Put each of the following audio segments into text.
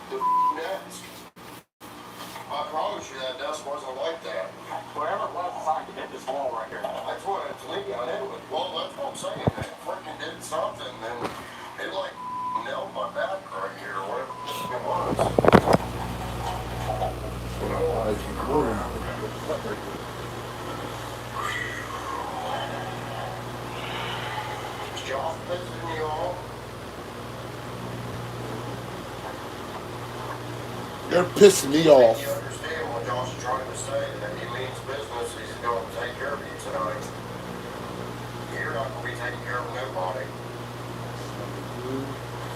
The desk. I promise you that desk wasn't like that. Whatever it was, it's like it hit this wall right here. That's what it's leaning on anyway. Well, that's what I'm saying. It freaking did something, then it like nailed my back right here, whatever it was. Is Josh visiting you all? You're pissing me off. You understand what Josh is trying to say, that he means business, he's going to take care of you tonight. You're not going to be taking care of nobody.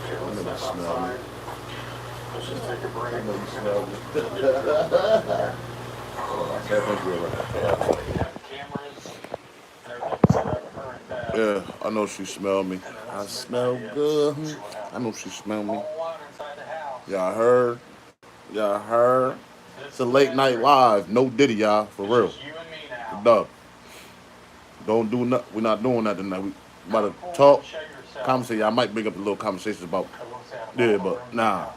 Here, let's step outside. Let's just take a break. Yeah, I know she smelled me. I smell good. I know she smelled me. Y'all heard? Y'all heard? It's a late night live. No Diddy, y'all. For real. Dub. Don't do nothing. We're not doing that tonight. We about to talk, conversate. I might bring up a little conversations about, yeah, but nah.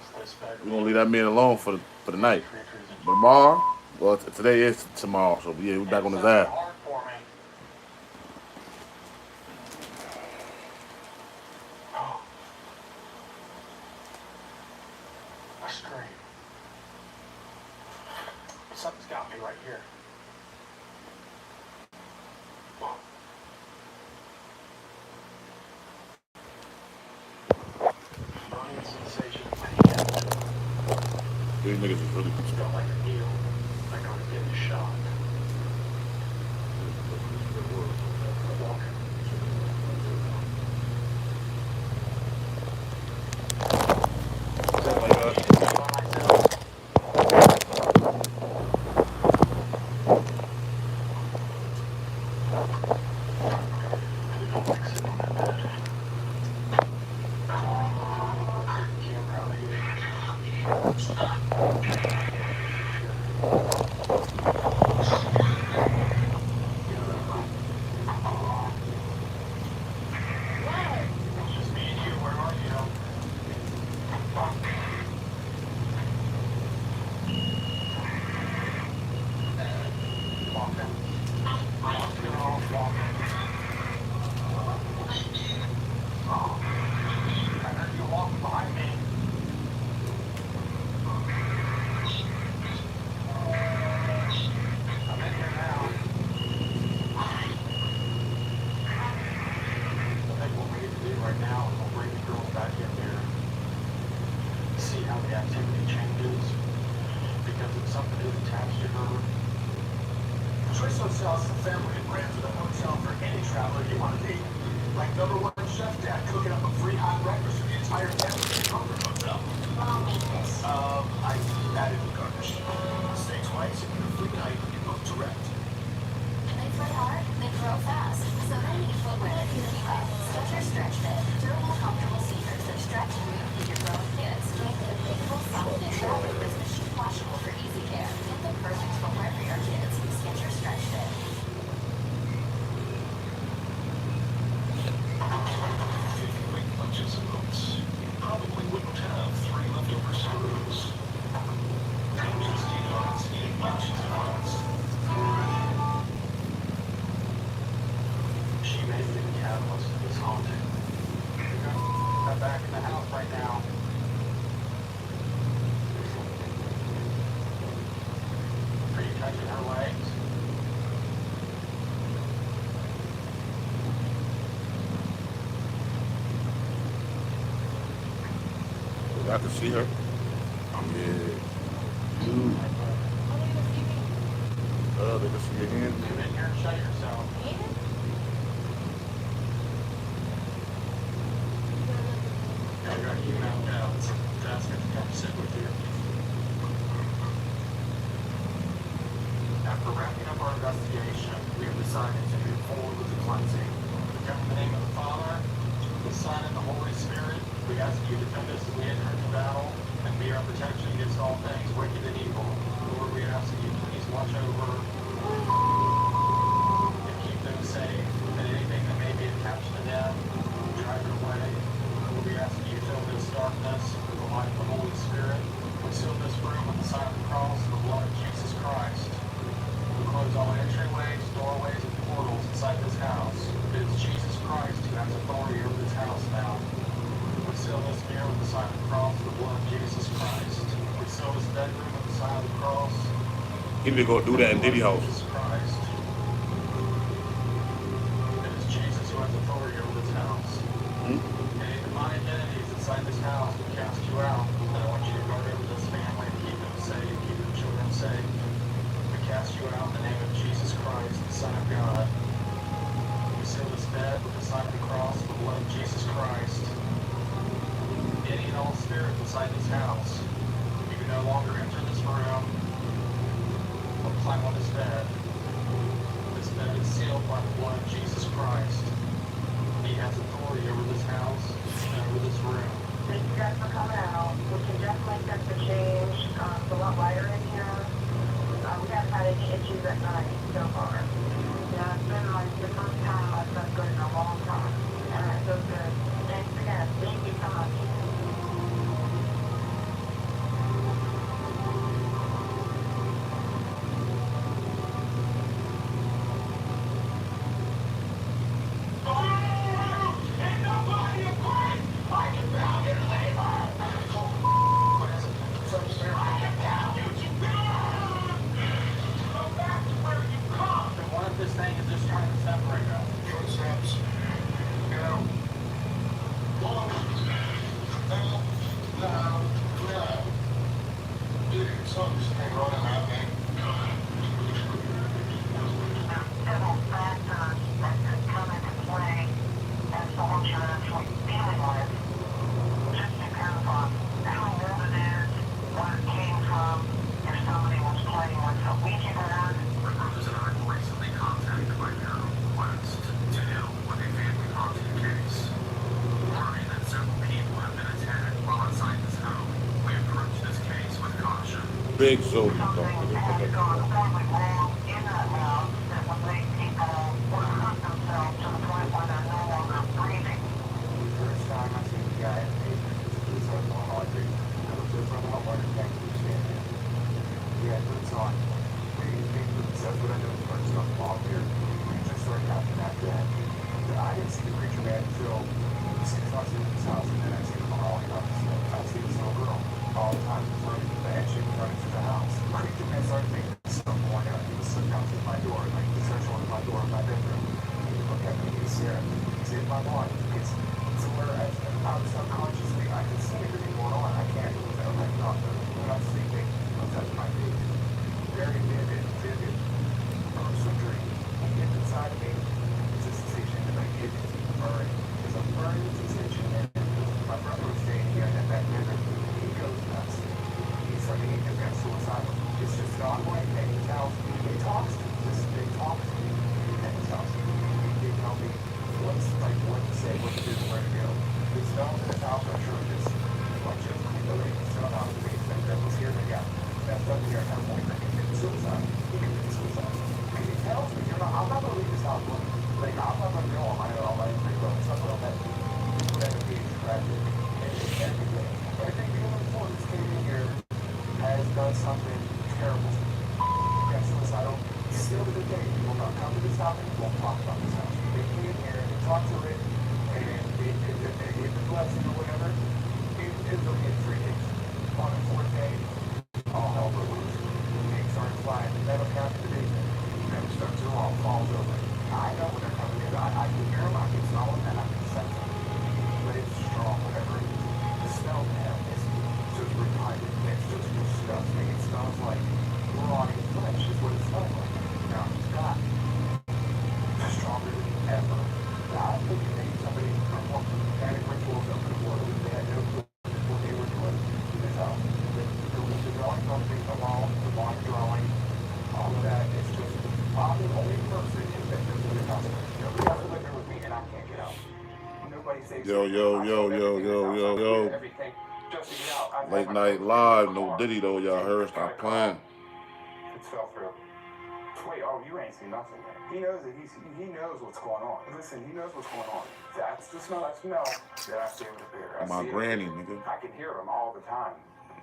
We're going to leave that man alone for the night. But tomorrow, well, today is tomorrow, so yeah, we're back on his ass. Something's got me right here. Burning sensation in my head. These niggas is really It's felt like a needle. Like I was getting a shot. Walking. I can see her. Yeah. They can see your hand. Come in here and show yourself. I got you out now. It's a task to come sit with you. After wrapping up our investigation, we have decided to move forward with the cleansing. In the name of the Father, the Son, and the Holy Spirit, we ask you to defend us as we enter into battle and be our protection against all things wicked and evil. Lord, we ask that you please watch over and keep them safe, and anything that may be attached to them, drive it away. Lord, we ask that you fill this darkness with the light of the Holy Spirit. He need to go do that in Diddy house. Jesus Christ. It is Jesus who has authority over this house. Hmm? Any demonic entities inside this house will cast you out. And I want you to guard over this family and keep them safe, keep the children safe. We cast you out in the name of Jesus Christ, the Son of God. We seal this bed with the sign of the cross, the blood of Jesus Christ. Any and all spirits inside this house, you can no longer enter this room or climb on this bed. This bed is sealed by the blood of Jesus Christ. He has authority over this house and over this room. Thank you guys for coming out. We can definitely set the change. It's a lot lighter in here. We haven't had any issues at night so far. Yeah, it's been like the first time I've slept good in a long time. And it feels good. Thanks again. Thank you so much. This thing is just trying to separate us. Footsteps. You know. No. Dude, something's been running at me. Several factors that could come into play as to what you're actually dealing with. Just depends on how old it is, where it came from, if somebody was playing with a Ouija board. Recruiters and I were recently contacted by Bureau West to deal with a family haunting case. Learning that several people have been attacked while inside this home, we approached this case with caution. Big soda. Something has gone horribly wrong in that house that would make people hurt themselves to the point where they're no longer breathing. First time I seen the guy in the basement, he was like, oh, I think I was just from the hot water tank to stand there. He had boots on. Big boots. That's what I know the first stuff off here. It just started happening after that. I didn't see the creature man until 6 months into this house, and then I see him crawling up the steps. I see this little girl all the time running to the bed. She was running through the house. The creature man started thinking something going on. He was sitting out to my door, like he started showing my door in my bedroom. He would look at me, he was staring. He's in my body. It's where I was subconsciously, I could see everything going on. I can't move it. I'm like, no, when I'm sleeping, I'll touch my face. Very vivid gruesome dream. He gets inside of me. It's a sensation that I get burning. There's a burning sensation, and my brother was staying here in that bedroom. He goes nuts. He's like, he just got suicidal. It's just not like that. He tells me, he talks to me. They talk to me. And he tells me, they tell me what to say, what to do, where to go. These stones in his house are true. Just like just the lady still out of the basement that was here, they got messed up here at that point. They committed suicide. He committed suicide. And he tells me, I'm not going to leave this house alone. Like, I'm not going to go on my own. I'm pretty well. Something like that. Whatever it is, tragic. And everything. Every human before this came in here has done something terrible. Got suicidal. Still to this day, people don't come to this house and won't talk about this house. They came in here and they talked to it, and they gave the blessing or whatever. It was only 3 days. On the 4th day, all hell broke loose. Things started flying. The metal couch in the basement. And stuff to all falls over. I know when they're coming in. I can hear them. I can smell them, and I can sense them. But it's strong, whatever it is. The smell now is just repugnant. It's just disgusting. It smells like rotting flesh is what it smells like. Now, it's not stronger than ever. I think maybe somebody had a rituals up in the water. They had no clue what they were doing in this house. The drawing company, the wall, the bond drawing, all of that. It's just, I'm the only person in this house. Nobody else lives here with me, and I can't get out. Nobody saves Yo. everything just to get out. Late night live, no Diddy though, y'all heard. Stop playing. It fell through. Wait, oh, you ain't seen nothing yet. He knows that he knows what's going on. Listen, he knows what's going on. That's the smell that I see with the bear. My granny, nigga. I can hear them all the time.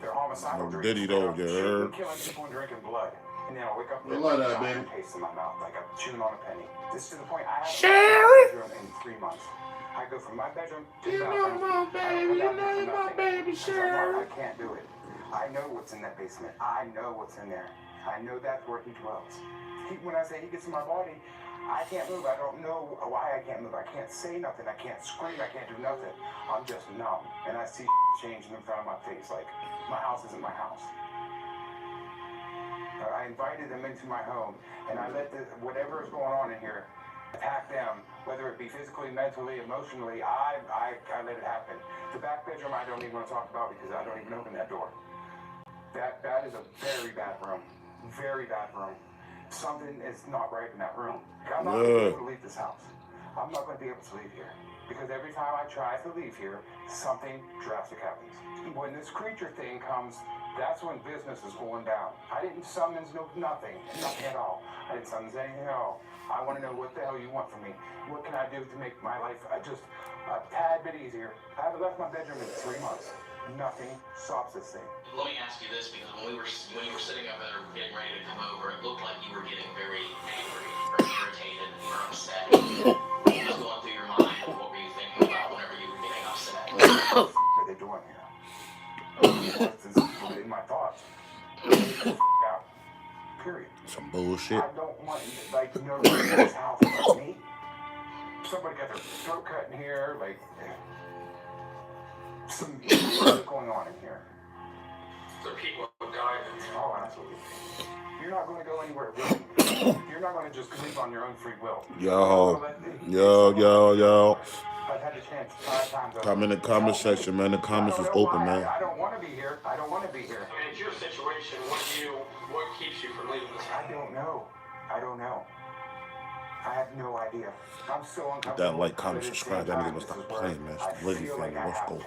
They're homicidal. No Diddy though, you heard. Killing people and drinking blood. And then I wake up I love that, baby. Taste in my mouth like I'm chewing on a penny. This is to the point I haven't Sherry? been in 3 months. I go from my bedroom to You the know bathroom. my baby, you know my baby, Sherry. I can't do it. I know what's in that basement. I know what's in there. I know that's where he dwells. When I say he gets in my body, I can't move. I don't know why I can't move. I can't say nothing. I can't scream. I can't do nothing. I'm just numb. And I see changing in front of my face. Like, my house isn't my house. I invited them into my home, and I let whatever is going on in here attack them, whether it be physically, mentally, emotionally. I let it happen. The back bedroom I don't even want to talk about because I don't even open that door. That is a very bad room. Very bad room. Something is not right in that room. I'm not going to be able to leave this house. I'm not going to be able to leave here. Because every time I try to leave here, something drastic happens. When this creature thing comes, that's when business is going down. I didn't summons nothing at all. I didn't summons anything at all. I want to know what the hell you want from me. What can I do to make my life just a tad bit easier? I haven't left my bedroom in 3 months. Nothing stops this thing. Let me ask you this, because when you were sitting up there getting ready to come over, it looked like you were getting very angry or irritated or upset. What was going through your mind? What were you thinking about whenever you were getting upset? What are they doing here? What's in my thoughts? Out. Period. Some bullshit. I don't want, like, nobody in this house but me. Somebody got their throat cut in here, like, what's going on in here? The people who died. Oh, absolutely. You're not going to go anywhere with me. You're not going to just leave on your own free will. Yo. I've had a chance 5 times. Come in the comment section, man. The comments is open, man. I don't want to be here. I don't want to be here. I mean, it's your situation. What keeps you from leaving this house? I don't know. I have no idea. I'm so uncomfortable. That like, comment, subscribe. That nigga must stop playing, man. It's the Lizzie family. Let's go.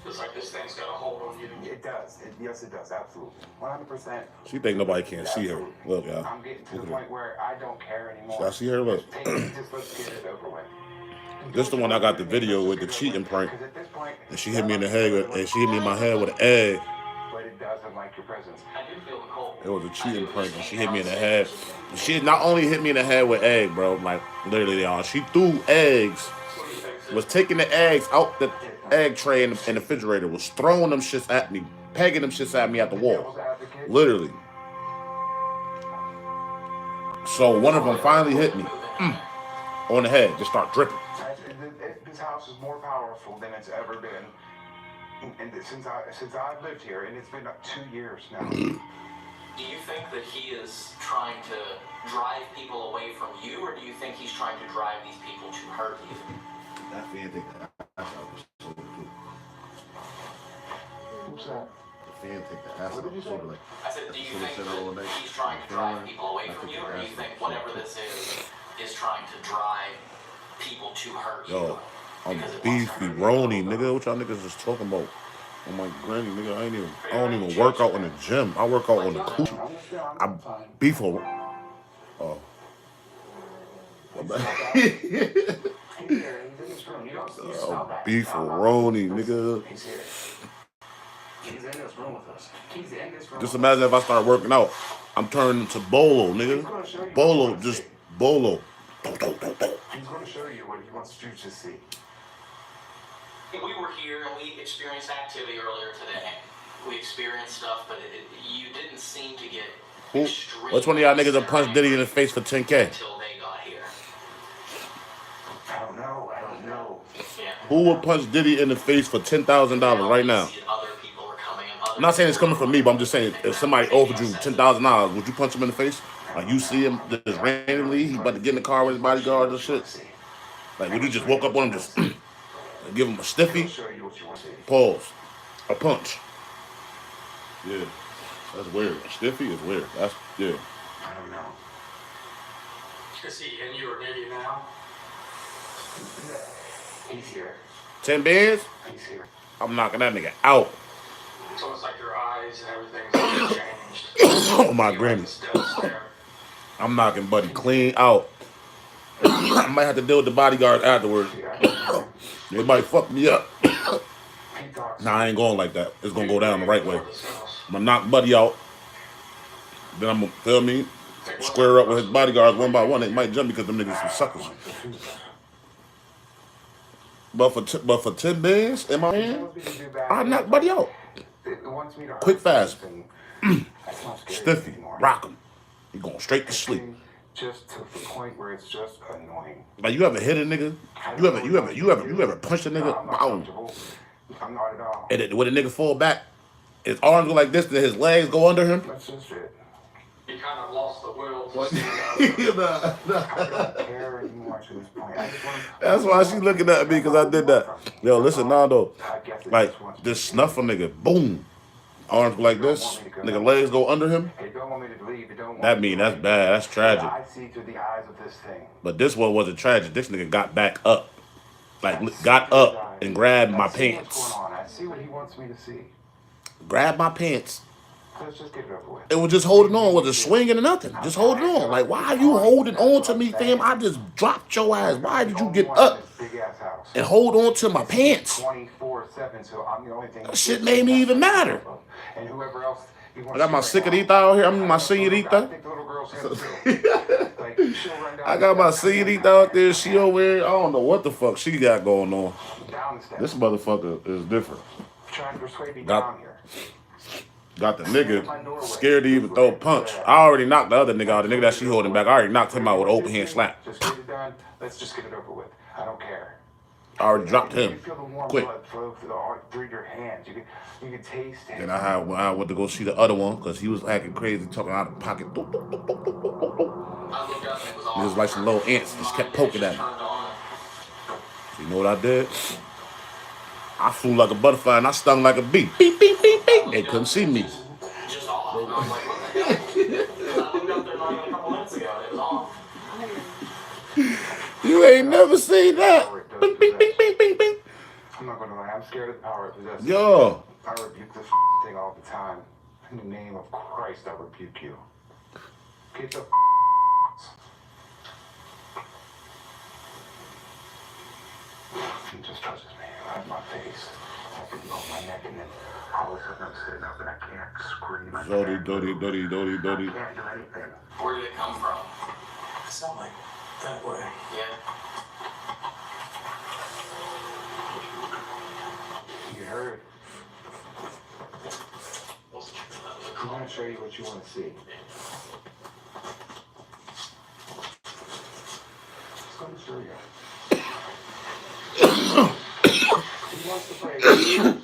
It's like this thing's got a hold on you. It does. Yes, it does. Absolutely. 100%. She think nobody can see her. Look, y'all. I'm getting to the point where I don't care anymore. Should I see her? Look. Just let's get it over with. This the one I got the video with the cheating prank. And she hit me in the head with, and she hit me in my head with an egg. But it doesn't like your presence. I do feel the cold. It was a cheating prank, and she hit me in the head. She not only hit me in the head with egg, bro, like literally, y'all. She threw eggs, was taking the eggs out the egg tray in the refrigerator, was throwing them shits at me, pegging them shits at me at the wall, literally. So one of them finally hit me on the head, just start dripping. This house is more powerful than it's ever been, and since I've lived here, and it's been 2 years now. Do you think that he is trying to drive people away from you, or do you think he's trying to drive these people to hurt you? That fan take the ass out was so good. Who's that? The fan take the ass out was sort of like. I said, do you think that he's trying to drive people away from you, or do you think whatever this is trying to drive people to hurt you? Yo, I'm beefy, Roni, nigga. What y'all niggas is talking about? I'm like, granny, nigga, I don't even work out in the gym. I work out on the coochie. I beef over. Oh. Beef Roni, nigga. Just imagine if I start working out. I'm turning into Bolo, nigga. Bolo, just Bolo. He's going to show you what he wants you to see. We were here and we experienced activity earlier today. We experienced stuff, but you didn't seem to get extreme. Which one of y'all niggas have punched Diddy in the face for 10K? Until they got here. I don't know. Yeah. Who would punch Diddy in the face for $10,000 right now? Other people are coming and I'm not saying it's coming from me, but I'm just saying if somebody offered you $10,000, would you punch him in the face? Like you see him just randomly, he about to get in the car with his bodyguards and shit. Like would you just walk up on him, just give him a stiffy? Pause. A punch. Yeah. That's weird. A stiffy is weird. That's yeah. I don't know. Is he in you or near you now? He's here. 10 bands? He's here. I'm knocking that nigga out. It's almost like your eyes and everything's changed. Oh my granny. I'm knocking Buddy clean out. I might have to deal with the bodyguard afterwards. They might fuck me up. Nah, I ain't going like that. It's gonna go down the right way. I'm gonna knock Buddy out. Then I'm gonna, feel me, square up with his bodyguards one by one. They might jump because them niggas some suckers. But for 10 bands in my hand, I knock Buddy out. Quick, fast. That's not scary Stiffy, anymore. rock him. He going straight to sleep. Just to the point where it's just annoying. Like you ever hit a nigga? You ever punched a nigga? No, I'm not Boom. comfortable. I'm not at all. And then when the nigga fall back, his arms go like this, then his legs go under him. That's just it. You kind of lost the will. I don't care anymore to this point. I just want to. That's why she looking at me because I did that. Yo, listen, Nando. Like this snuffle nigga, boom. Arms go like this. Nigga legs go under him. You don't want me to leave. You don't want That mean that's bad. That's tragic. I see through the eyes of this thing. But this one wasn't tragic. This nigga got back up. Like got up and grabbed my pants. What's going on? I see what he wants me to see. Grabbed my pants. Let's just get it over with. It was just holding on, wasn't swinging or nothing. Just holding on. Like, why are you holding on to me, fam? I just dropped your ass. Why did you get up and hold on to my pants? 24/7, so I'm the only thing. That shit made me even madder. And whoever else. I got my señorita out here. I'm my señorita. I got my señorita out there. She over here. I don't know what the fuck she got going on. This motherfucker is different. Got the nigga scared to even throw a punch. I already knocked the other nigga out. The nigga that she holding back, I already knocked him out with an open hand slap. Just get it done. Let's just get it over with. I don't care. I already dropped him. You feel the warm Quick. blood flow through your hands. You can taste it. Then I went to go see the other one because he was acting crazy, talking out of pocket. He was like some little ants, just kept poking at me. You know what I did? I flew like a butterfly and I stung like a bee. Beep, beep, beep, beep. They couldn't see me. Just off. I was like, what the hell? I looked up there not even a couple minutes ago. It was off. You ain't never seen that. Bing, bing, bing, bing, bing, bing. I'm not gonna lie. I'm scared of the power it possesses. Yo. I rebuke this thing all the time. In the name of Christ, I rebuke you. Get the He just touches me right in my face. I can go my neck and then all of a sudden I'm sitting up and I can't scream. I Doddy, can't doddy, doddy, doddy, doddy. do anything. Where did it come from? It's not like that way. Yeah. You heard. I'm gonna show you what you want to see. It's gonna show you. He wants to play a game.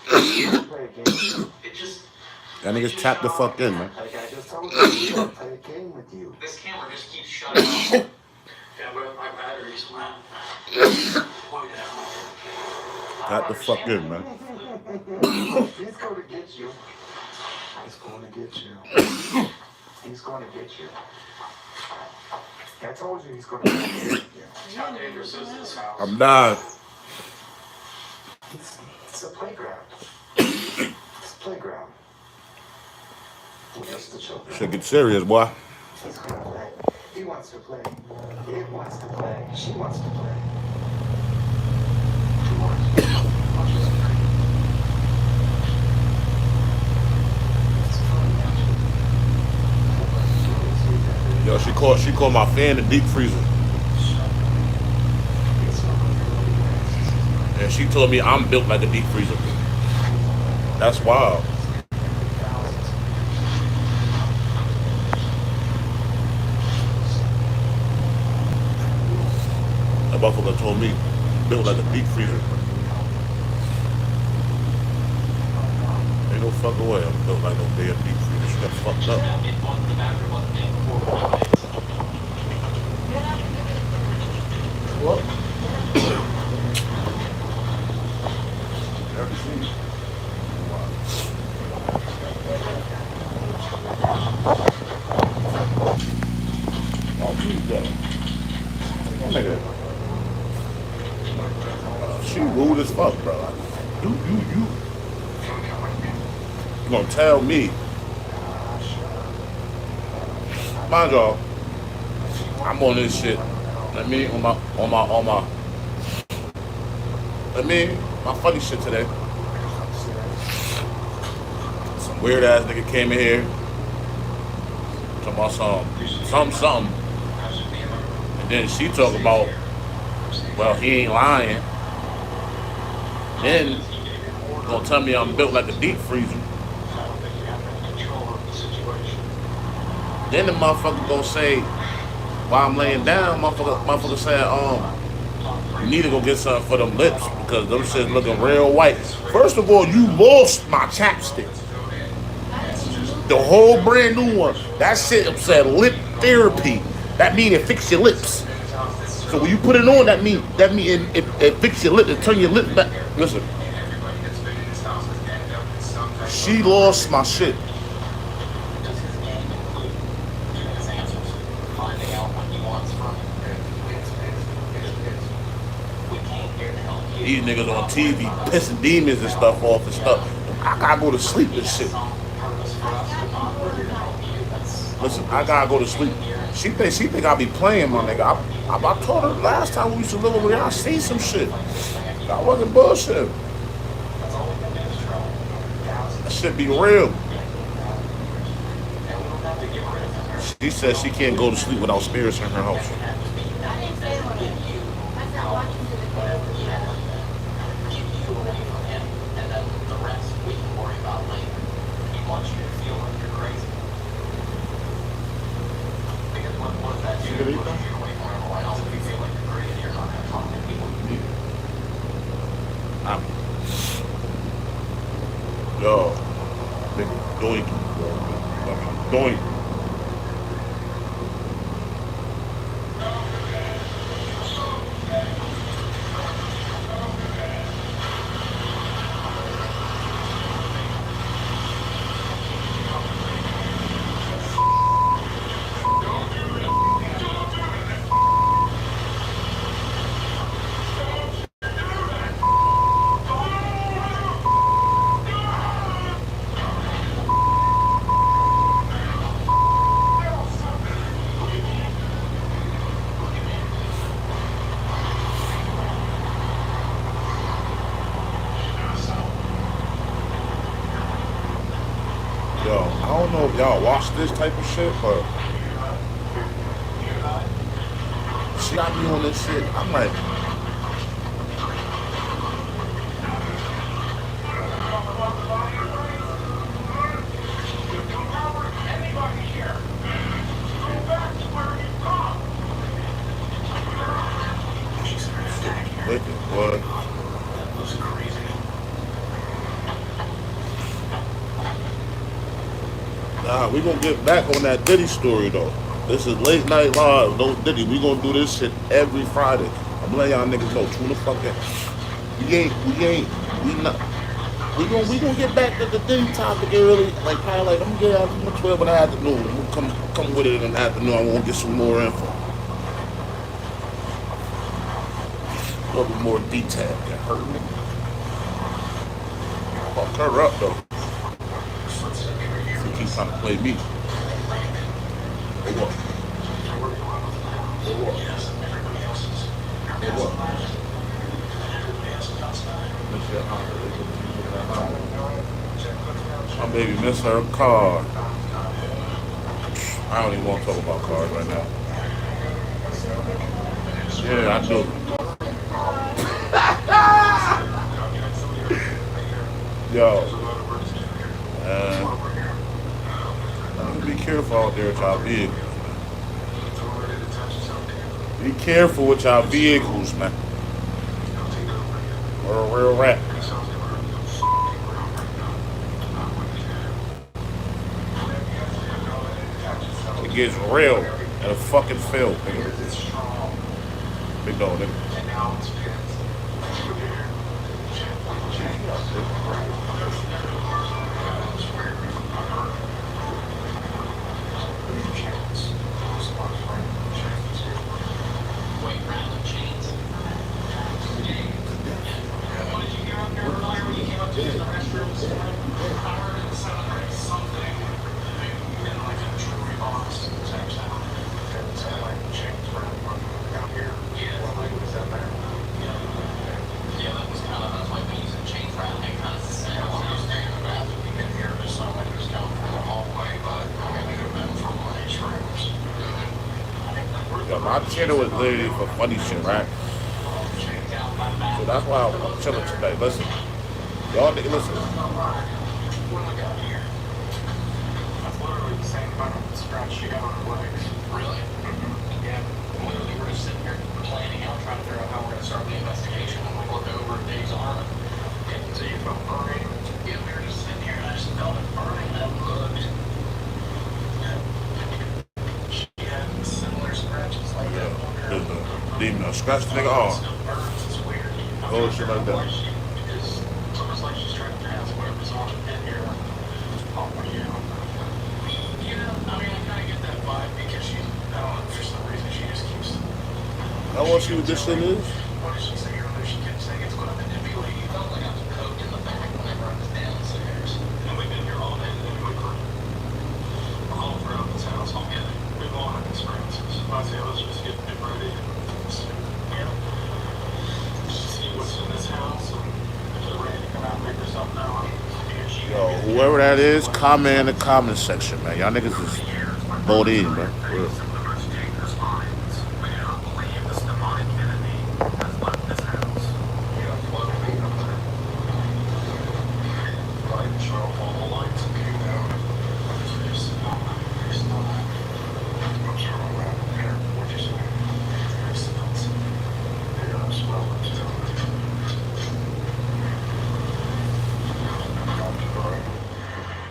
He wants to play a game. It just. That nigga's tapped the fuck in, man. Like I just told you, he wants to play a game with you. This camera just keeps shutting off. Yeah, but my battery's went. Way down. Tap the fuck in, man. He's going to get you. He's going to get you. He's going to get you. I told you he's going to get you. How dangerous is this house? I'm dying. It's a playground. It's a playground. We're just the children. Shit get serious, boy. He's going to play. He wants to play. It wants to play. She wants to play. She wants to play. Yo, she called my fan the deep freezer. And she told me I'm built like a deep freezer. That's wild. That motherfucker told me built like a deep freezer. Ain't no fucking way I'm built like no damn deep freezer. She got fucked up. What? Never seen it. Oh, please, that nigga. She rude as fuck, bro. You gonna tell me? Mind y'all, I'm on this shit. Let me my funny shit today. Some weird ass nigga came in here talking about something. And then she talk about, well, he ain't lying. Then gonna tell me I'm built like a deep freezer. Then the motherfucker gonna say while I'm laying down, motherfucker saying, you need to go get something for them lips because them shit's looking real white. First of all, you lost my chapstick. The whole brand new one. That shit said lip therapy. That mean it fix your lips. So when you put it on, that mean it fix your lip, it turn your lip back. Listen, she lost my shit. These niggas on TV pissing demons and stuff off and stuff. I gotta go to sleep and shit. Listen, I gotta go to sleep. She think I be playing, my nigga. I told her last time we used to live over there, I seen some shit. I wasn't bullshit. That shit be real. She said she can't go to sleep without spirits in her house. Yo, nigga, doink. Doink. Yo, I don't know if y'all watch this type of shit, but she got me on this shit. I'm like, wicked, what? Nah, we gonna get back on that Diddy story though. This is late night live, no Diddy. We gonna do this shit every Friday. I'm letting y'all niggas know. Tune the fuck in. We not. We gonna get back to the Diddy topic early. Like probably like I'm gonna get out 12 in the afternoon. We'll come with it in the afternoon. I wanna get some more info. A little bit more detail. Get hurt me. Fuck her up though. She keeps trying to play me. Or what? Or what? Or what? My baby miss her car. I don't even want to talk about cars right now. Yeah, I do. Yo, be careful out there with y'all vehicles. Be careful with y'all vehicles, man. We're a real rat. It gets real and a fucking field, nigga. Big dog, nigga. My channel is literally for funny shit, right? So that's why I'm chilling today. Listen, y'all niggas, listen. That's literally the same amount of scratch you got on scratch the nigga off. Still burns. It's weird. Oh, shit like that. It's almost like she's trying to pass whatever's on in here off of you. You know, I mean, I kind of get that vibe because she, I don't know, for some reason she just keeps. I want to see what this shit is. What did she say earlier? She kept saying it's going to manipulate. You felt like I was poked in the back whenever I was downstairs. And we've been here all day today. We were all throughout this house. I'm getting. We've all had experiences. I say, let's just get ready and see what's in this house and if they're ready to come out and figure something out. Yo, whoever that is, comment in the comment section, man. Y'all niggas is bold in, man. For real.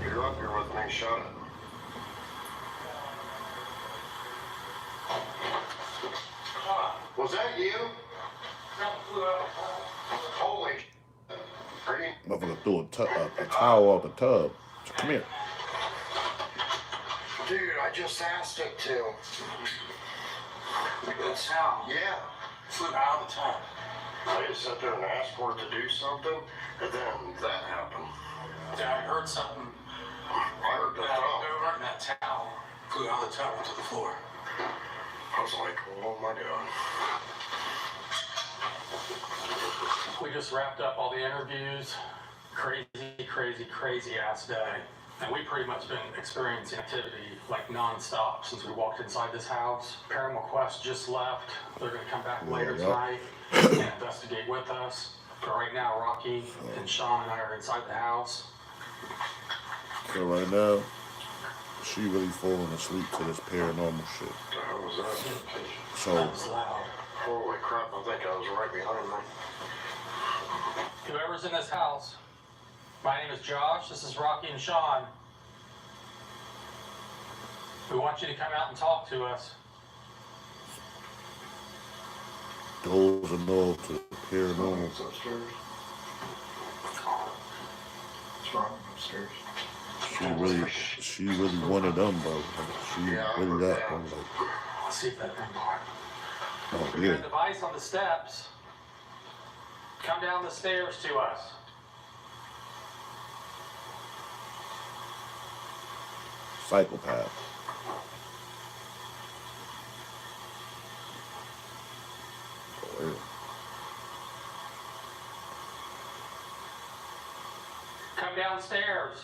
You're up here with me, shut it. Was that you? Holy shit. Are you? Motherfucker threw a towel off the tub. Come here. Dude, I just asked it to. The towel. Yeah. Flew out of the tub. I just sat there and asked for it to do something, and then that happened. Yeah, I heard something. I heard the That thump. over and that towel flew out of the tub onto the floor. I was like, oh my god. We just wrapped up all the interviews. Crazy ass day. And we've pretty much been experiencing activity like non-stop since we walked inside this house. Paranormal Quest just left. They're gonna come back later tonight and investigate with us. But right now, Rocky and Sean and I are inside the house. So right now, she really falling asleep to this paranormal shit. What the hell was that? So That was loud. Holy crap, I think I was right behind me. Whoever's in this house, my name is Josh, this is Rocky and Sean. We want you to come out and talk to us. goes and all to paranormal. It's upstairs. What's wrong upstairs? She really one of them, bro. She really that, bro. Like, Let's see if that thing works. oh We got yeah. a device on the steps. Come down the stairs to us. Psychopath. For real. Come downstairs.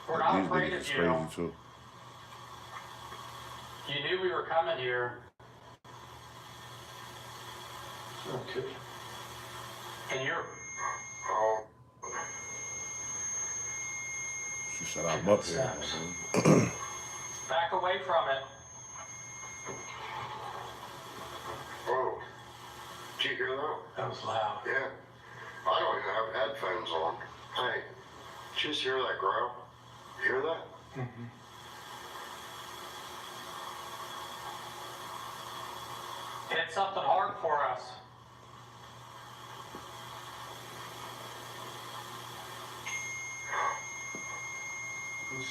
We're not These afraid niggas of is you. crazy too. You knew we were coming here. Okay. And you're Oh, She said I'm up here. back away from it. whoa. Did you hear that? That was loud. Yeah. I don't even have headphones on. Hey, did you just hear that growl? You hear that? Hit something hard for us.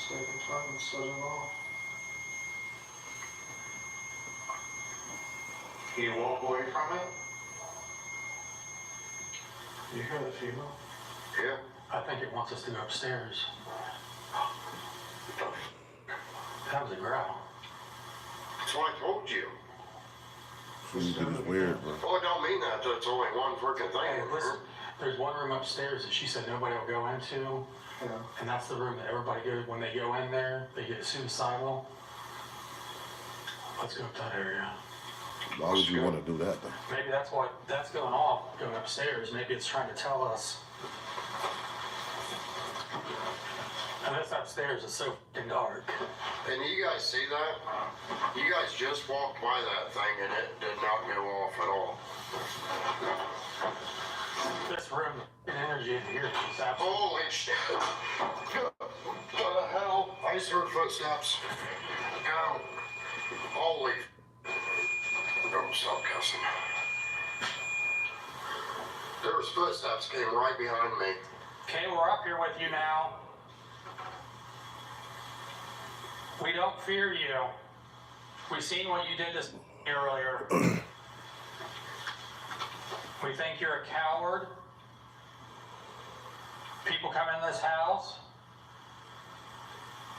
Second time set it off. Can you walk away from it? You hear the female? Yeah. I think it wants us to go upstairs. That was a growl. That's what I told you. She think it's weird, bro. Oh, I don't mean that. That's only one freaking thing. Hey, listen, there's one room upstairs that she said nobody will go into. Yeah. And that's the room that everybody goes, when they go in there, they get suicidal. Let's go up that area. Why would you want to do that, though? Maybe that's going off, going upstairs. Maybe it's trying to tell us. And this upstairs is so fucking dark. And you guys see that? You guys just walked by that thing and it did not go off at all. This room, the energy in here is absolutely... Holy shit. What the hell? I just heard footsteps. Go. Holy. Oh, stop cussing. There was footsteps came right behind me. Okay, we're up here with you now. We don't fear you. We seen what you did this earlier. We think you're a coward. People come in this house,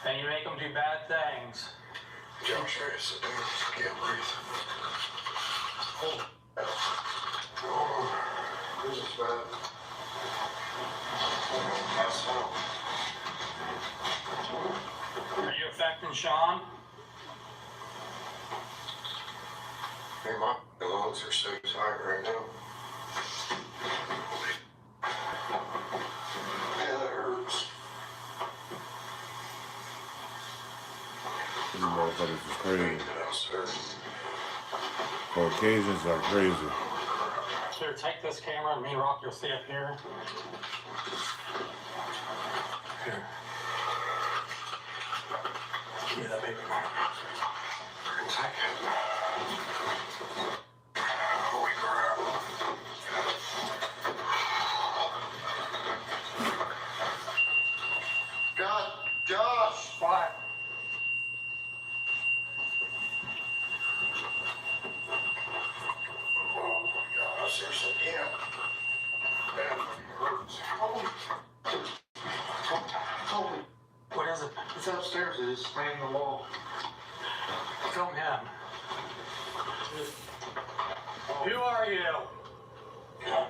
and you make them do bad things. Josh, I sit down. I can't breathe. Oh, this is bad. Pass out. Are you affecting Sean? Hey, my lungs are so tight right now. Yeah, that hurts. These motherfuckers is crazy. Downstairs. Caucasians are crazy. Here, take this camera and me and Rocky will stay up here. Here. Give me that baby. Take it. Holy crap. God, Josh! What? Oh my God, I seriously can't. Man, it hurts. Holy. What is it? It's upstairs. It is spraying the wall. Film him. Who are you? Yeah.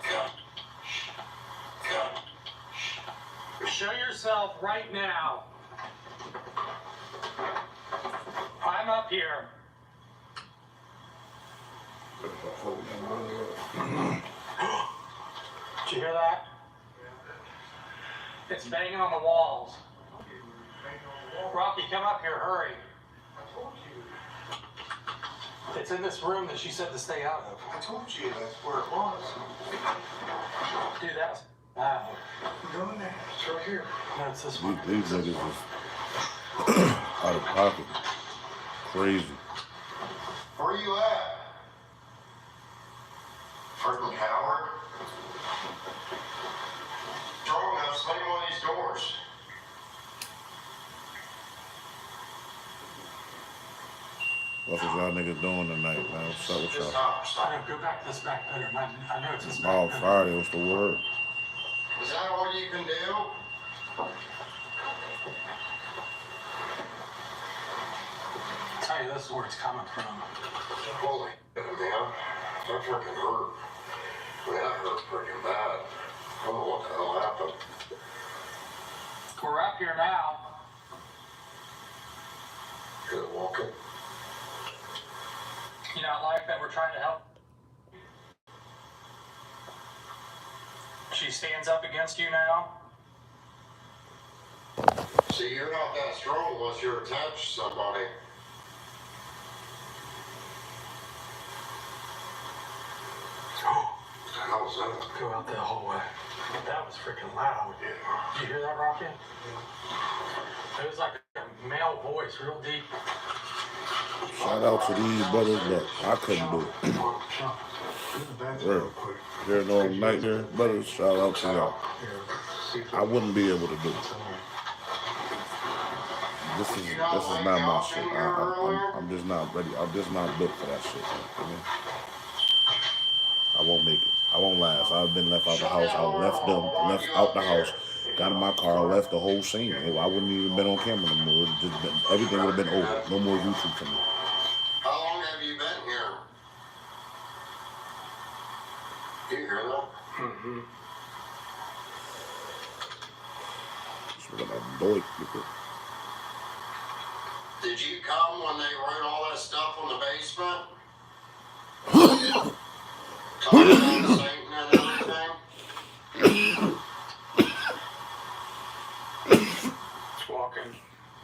Yeah. Yeah. Show yourself right now. I'm up here. Did you hear that? It's banging on the walls. Rocky, come up here, hurry. It's in this room that she said to stay out of. I told you that's where it was. Dude, that's loud. Go in there. It's right here. No, it's this one. These niggas is out of pocket. Crazy. Where you at? Freaking coward. Strong enough, slam one of these doors. What was y'all niggas doing tonight, man? What's up with Just y'all? stop. Go back to this back bedroom. I know it's this back Oh, bedroom. Friday, what's the word? Is that all you can do? I'll tell you, this is where it's coming from. Holy shit, man. That freaking hurt. I mean, that hurt freaking bad. I don't know what the hell happened. We're up here now. You're walking. You not like that we're trying to help? She stands up against you now. See, you're not that strong unless you're attached to somebody. What the hell was that? Go out that hallway. That was freaking loud. Yeah. Did you hear that, Rocky? It was like a male voice, real deep. Shout out to these brothers, but I couldn't do it. Real. Here no nightmare brothers, shout out to y'all. I wouldn't be able to do it. This is not my shit. I'm just not ready. I'm just not built for that shit. Man. I won't make it. I won't last. I've been left out the house. I left out the house. Got in my car, left the whole scene. I wouldn't even been on camera anymore. Everything would have been over. No more YouTube for me. How long have you been here? You hear that? Mm-hmm. Just what I'm doing. Did you come when they wrote all that stuff on the basement? Talking about Satan and everything? It's walking.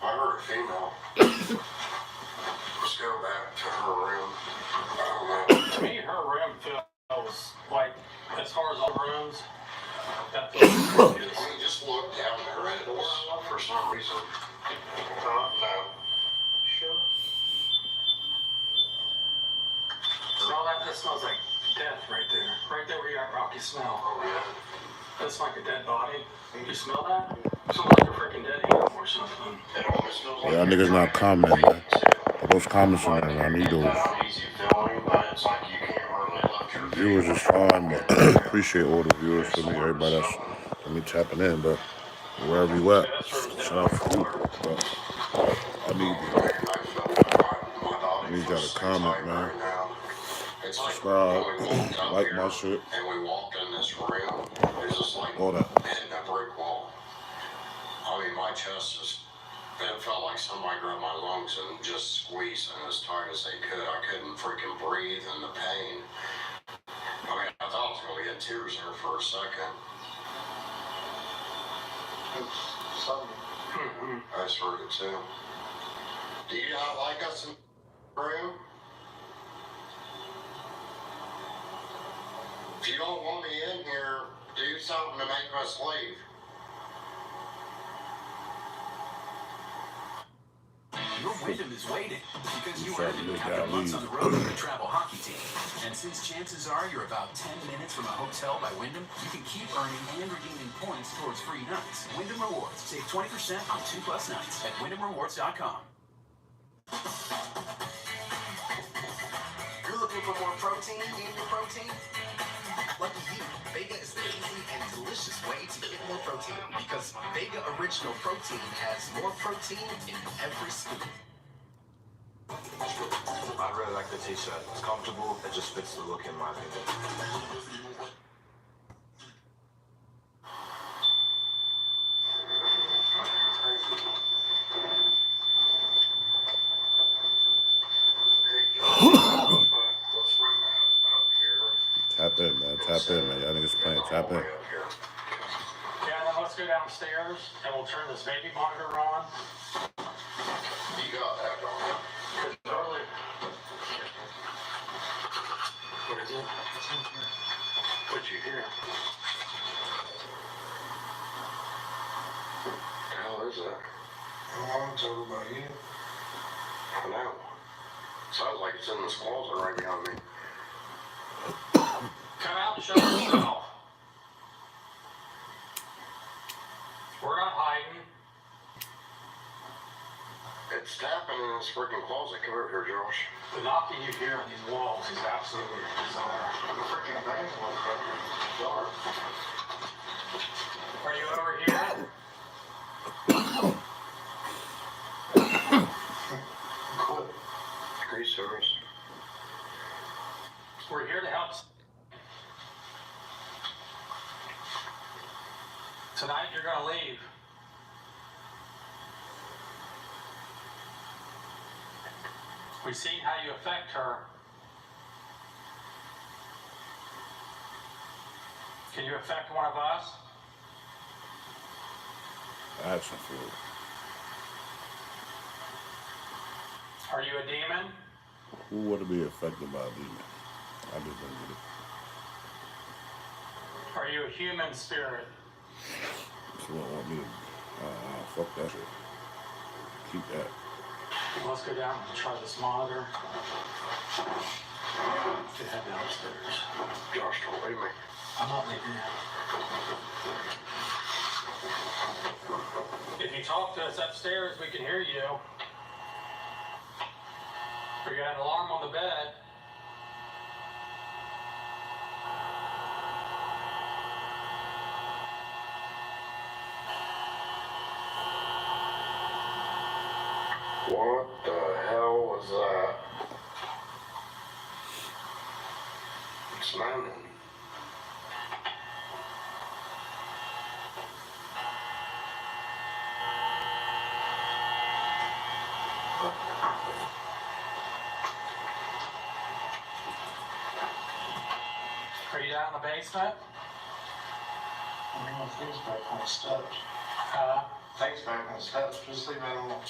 I heard a female. Let's go back to her room. I don't know. To me, her room feels like, as far as all rooms, that feels like it is. I mean, just look down there at us for some reason. No. Sure. over here, Rocky, smell. That's like a dead body. You smell that? Smells like a freaking dead animal or something. It almost smells like Y'all you're niggas not trying to commenting, man. breathe, too. Those comments on Like, there, man. I you need get those. that uneasy feeling, but it's like you can't really lift your Viewers feet. is fine, but appreciate all the viewers for me. Everybody that's for me tapping in, but wherever you at, shout out for you. But I need y'all to comment, man. It's like Subscribe, when we walked up like here my shit, and we walked in this room, there's just like all that. hitting a brick wall. I mean, my chest just, it felt like somebody grabbed my lungs and just squeezed them as tight as they could. I couldn't freaking breathe in the pain. I mean, I thought I was going to get tears there for a second. I just heard it too. Do you not like us in the room? If you don't want me in here, do something to make us leave. Your Wyndham is waiting because you Sorry, earned you it after gotta months leave. on the road with your travel hockey team. And since chances are you're about 10 minutes from a hotel by Wyndham, you can keep earning and redeeming points towards free nights. Wyndham Rewards. Save 20% on 2+ nights at WyndhamRewards.com. You're looking for more protein in your protein? Lucky you, Vega is the easy and delicious way to get more protein because Vega Original Protein has more protein in every scoop. I really like the t-shirt. It's comfortable. It just fits the look in my opinion. Let's bring that up here. Tap in, man. Tap in, man. Y'all niggas playing. Tap in. Yeah, then let's go downstairs and we'll turn this baby monitor on. You got that, don't you? Because earlier. What is it? What'd you hear? What the hell is that? I'm talking about you. I know. Sounds like it's in this closet right behind me. Come out and show yourself. We're not hiding. It's tapping in this freaking closet. Come over here, Josh. The knocking you hear on these walls is absolutely bizarre. The freaking thing's dark. Are you over here? Cool. Are you serious? We're here to help. Tonight you're going to leave. We've seen how you affect her. Can you affect one of us? Action for it. Are you a demon? Who would be affected by a demon? I just don't get it. Are you a human spirit? She won't want me to. Fuck that shit. Keep that. Let's go down and try this monitor. Get head downstairs. Josh, don't leave me. I'm not leaving you. If you talk to us upstairs, we can hear you. We got an alarm on the bed. What the hell was that? It's moaning. Are you down in the basement? I mean, my thing's back on the steps. Thing's back on the steps. Just leave it on.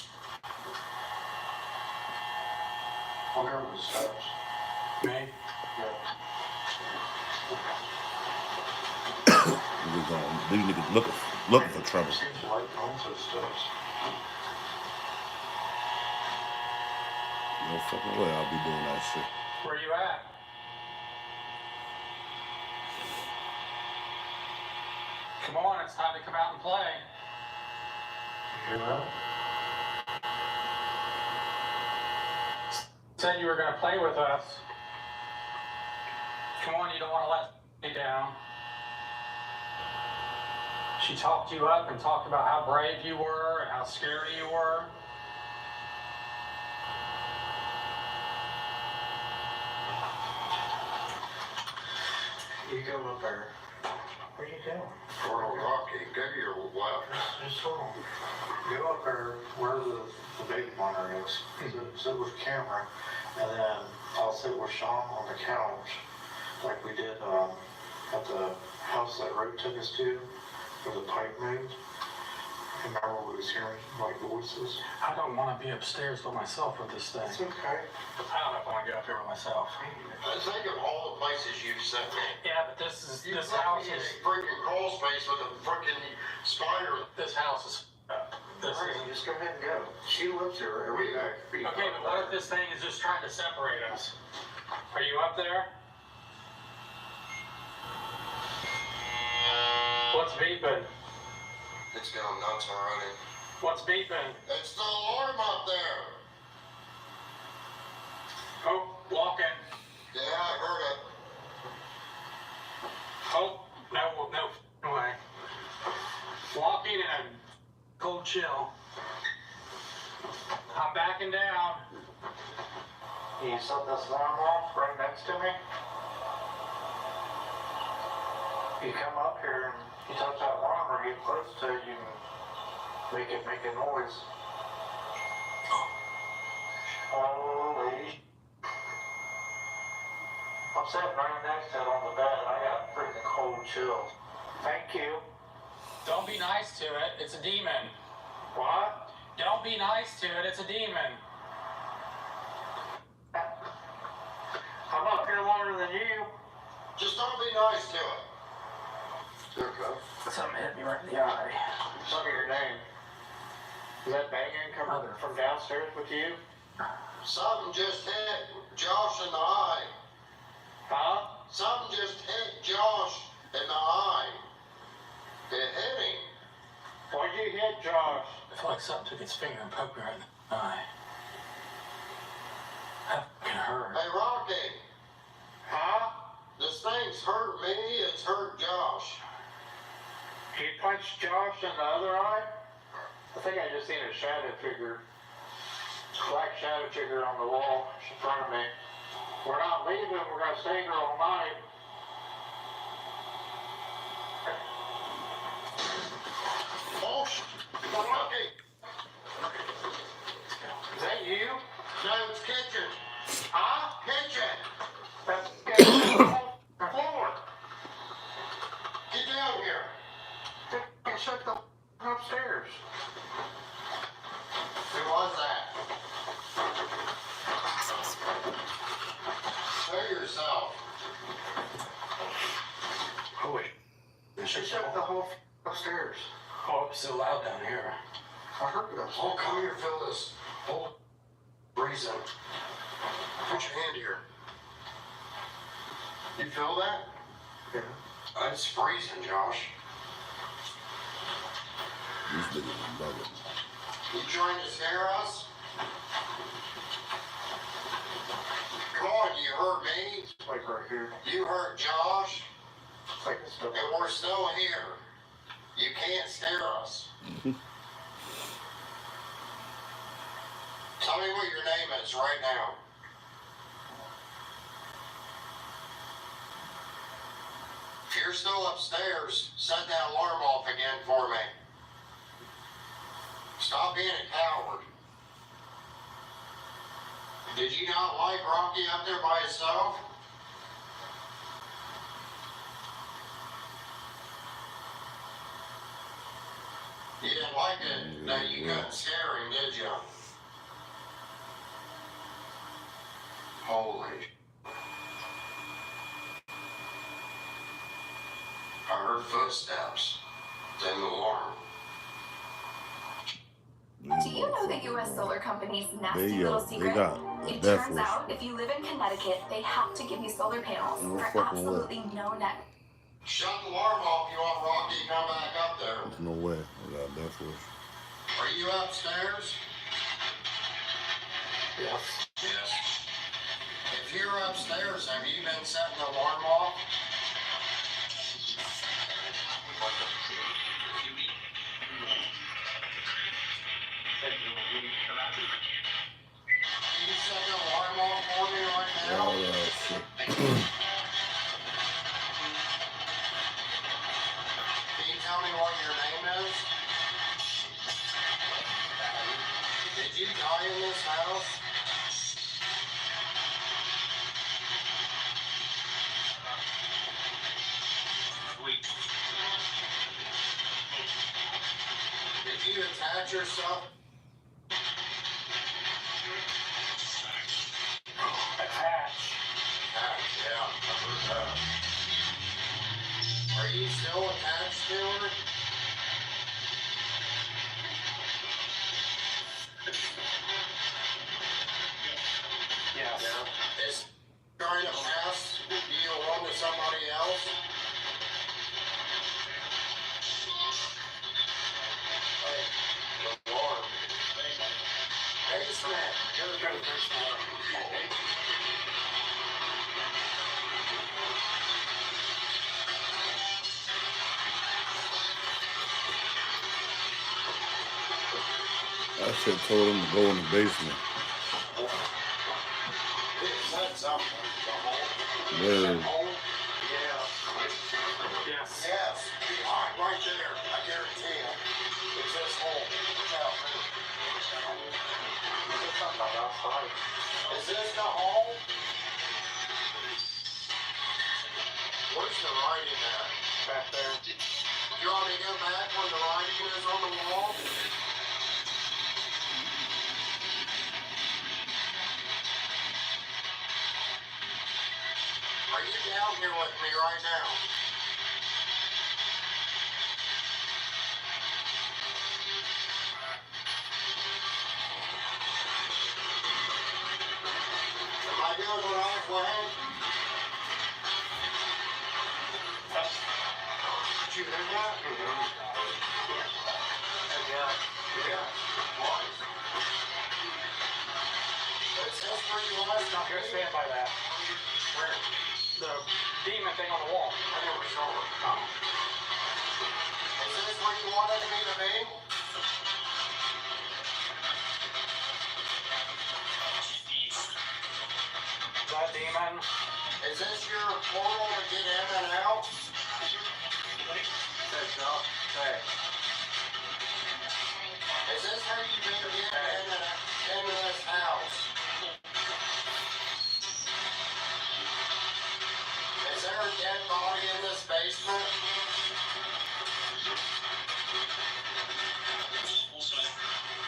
Whatever the steps. Me? Yeah. These niggas looking for trouble. Seems like onto the steps. No fucking way I'll be doing that shit. Where you at? Come on, it's time to come out and play. Said you were going to play with us. Come on, you don't want to let me down. She talked you up and talked about how brave you were and how scary you were. You go up there. Where you going? We're on Rocky. Go to your left. Just hold on. Go up there where the baby monitor is. Sit with the camera. And then I'll sit with Sean on the couch like we did at the house that Road took us to where the pipe moved. And remember we was hearing like voices? I don't want to be upstairs by myself with this thing. It's okay. I don't know if I want to get up here by myself. Think of all the places you've sent me. Yeah, but this You house put me in is... a freaking crawl space with a freaking spider. This house is... This Alright, is... just go ahead and go. She lives here every day. Okay, but what if this thing is just trying to separate us? Are you up there? What's beeping? It's going nuts already. What's beeping? It's the alarm up there. Oh, walking. Yeah, I heard it. Oh, no way. Walking in a cold chill. I'm backing down. You set this alarm off right next to me? You come up here and you touch that alarm or get close to it, you can make a noise. Holy. I'm sitting right next to it on the bed. I got freaking cold chills. Thank you. Don't be nice to it. It's a demon. What? Don't be nice to it. It's a demon. I'm up here longer than you. Just don't be nice to it. There you go. Something hit me right in the eye. Tell me your name. Is that banging coming from downstairs with you? Something just hit Josh in the eye. Huh? Something just hit Josh in the eye. It hit him. Why'd you hit Josh? I feel like something took its finger and poked me right in the eye. That fucking hurt. Hey, Rocky, Huh? this thing's hurt me, it's hurt Josh. You punched Josh in the other eye? I think I just seen a shadow figure. Black shadow figure on the wall in front of me. We're not leaving, we're gonna stay here all night. Oh, Rocky. Is that you? No, it's Kitchen. Huh? Kitchen. That's the floor. Get down here. Shut the upstairs. Who was that? Show yourself. Oh, wait. She shut the whole upstairs. Oh, it's so loud down here. I heard it upstairs. Oh, come here, feel this. Hold. Breeze in. Put your hand here. You feel that? Yeah. It's freezing, Josh. These niggas are bugging. You trying to scare us? Come on, you hurt me. It's like right here. You hurt Josh. It's like it's still. And we're still here. You can't scare us. Tell me what your name is right now. If you're still upstairs, set that alarm off again for me. Stop being a coward. Did you not like Rocky up there by himself? You didn't like it that you couldn't scare him, did you? Holy. I heard footsteps. Then the alarm. Do you know the U.S. solar company's nasty They, little they secret? got It that turns for us. out if you live in Connecticut, they have to give you solar panels No for fucking way. absolutely no net. Shut the alarm off. You want Rocky to come back up there. There's no way. I got that for us. Are you upstairs? Yes. Yes. If you're upstairs, have you been setting the alarm off? Can you set the alarm off for me right now? All that shit. Can you tell me what your name is? Did you die in this house? Did you attach yourself? Attach. Yeah, I heard that. Are you still attached to her? Yes. Yeah. Is trying to pass you along to somebody else? Hey, the alarm. Hey, Smith. You're going to fix that. I should have told him to go in the basement. It said something. Word. Yeah. Yes. Yes. Behind, right there. I guarantee it. It's this hole. Look out, man. There's something about outside. Is this the hole? Where's the writing at? Back there. You want me to go back where the writing is on the wall? Are you down here with me right now? Am I going the right way? Did you hear that? Yeah. Yeah. What? Is this where you want us to Here, be? stand by that. Where? The demon thing on the wall. I never saw it. Is this where you wanted me to be? That demon. Is this your portal to get in and out? Said no. Hey. Is this how you been getting in and out into this house? Is there a dead body in this basement?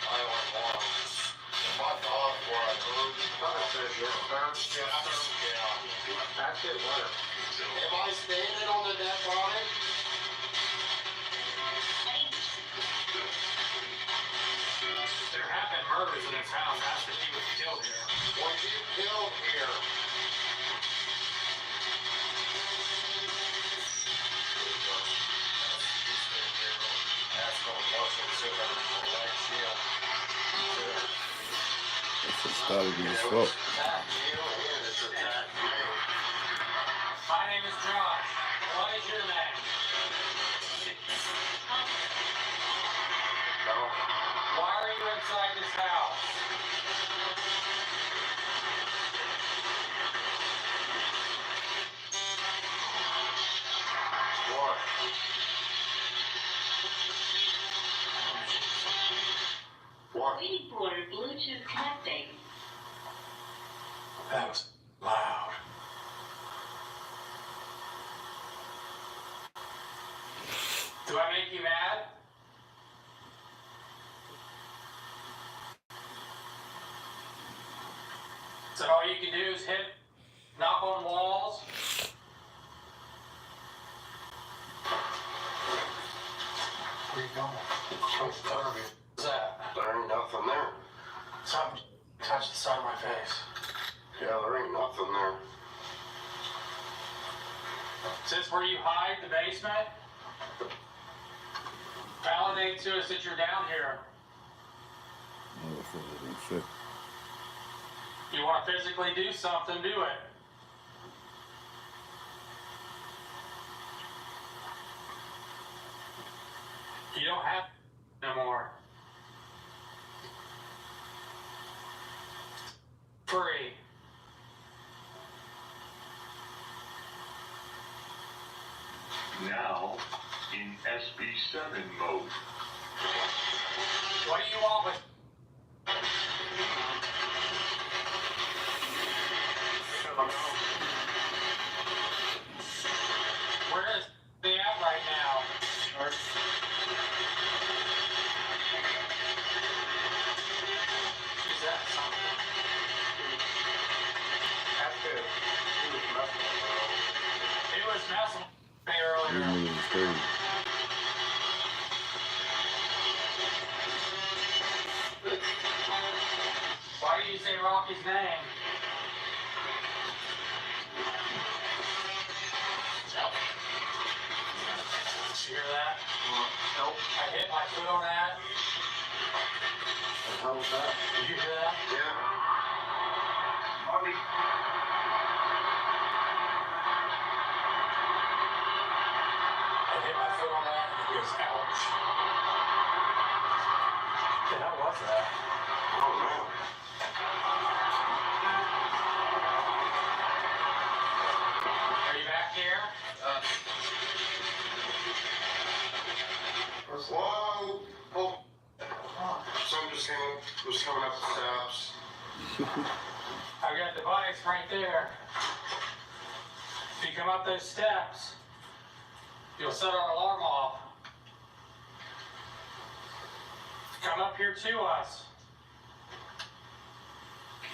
I don't want it. My dog was. That shit worked. Am I standing on the dead body? There have been murders in this house after he was killed here. Was you killed here? That's gonna bust it so that that shit. That shit started me as fuck. Attack you and it's attack me. My name is Josh. What is your name? Why are you inside this house? What? What? Waiting for Bluetooth connecting. That was loud. Do I make you mad? So all you can do is knock on walls? Where you going? What's that? There ain't nothing there. Something touched the side of my face. Yeah, there ain't nothing there. Is this where you hide, the basement? Validate to us that you're down here. Motherfucker and shit. You want to physically do something, do it. You don't have no more. Free. Now, in SB7 mode. What do you want with... Where is he at right now? Is that something? That's good. He was messing with me These earlier. niggas is crazy. Why do you say Rocky's name? Did you hear that? Nope. I hit my foot on that. How was that? Did you hear that? Yeah. Bobby. I hit my foot on that and it goes, ouch. What the hell was that? I don't know. Are you back here? Whoa! Oh. Someone just was coming up the steps. I got a device right there. If you come up those steps, you'll set our alarm off. Come up here to us.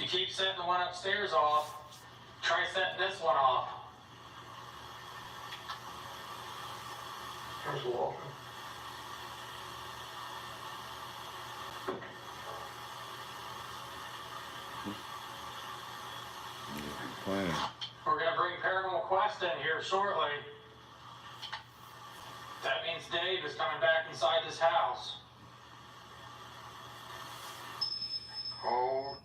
You keep setting the one upstairs off, try setting this one off. There's Walker. Playing. We're gonna bring Paranormal Quest in here shortly. That means Dave is coming back inside this house. Oh,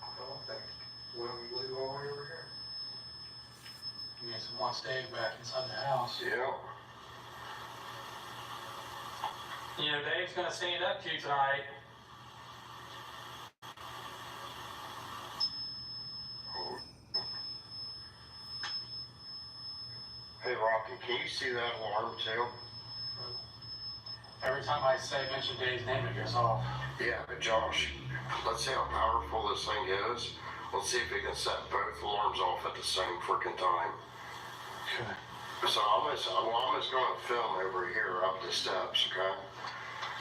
I don't think. When we leave all the way over here. Means he wants Dave back inside the house. yeah. You know, Dave's gonna stand up to you tonight. Hey, Rocky, can you see that alarm too? Every time I mention Dave's name, it goes off. Yeah, but Josh, let's see how powerful this thing is. Let's see if we can set both alarms off at the same freaking time. Okay. So I'm just going to film over here up the steps, okay?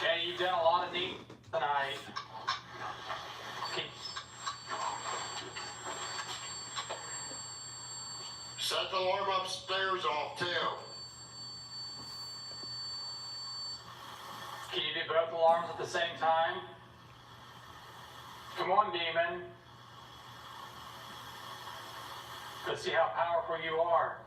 Okay, you've done a lot of deep tonight. Set the alarm upstairs off too. Can you do both alarms at the same time? Come on, demon. Let's see how powerful you are.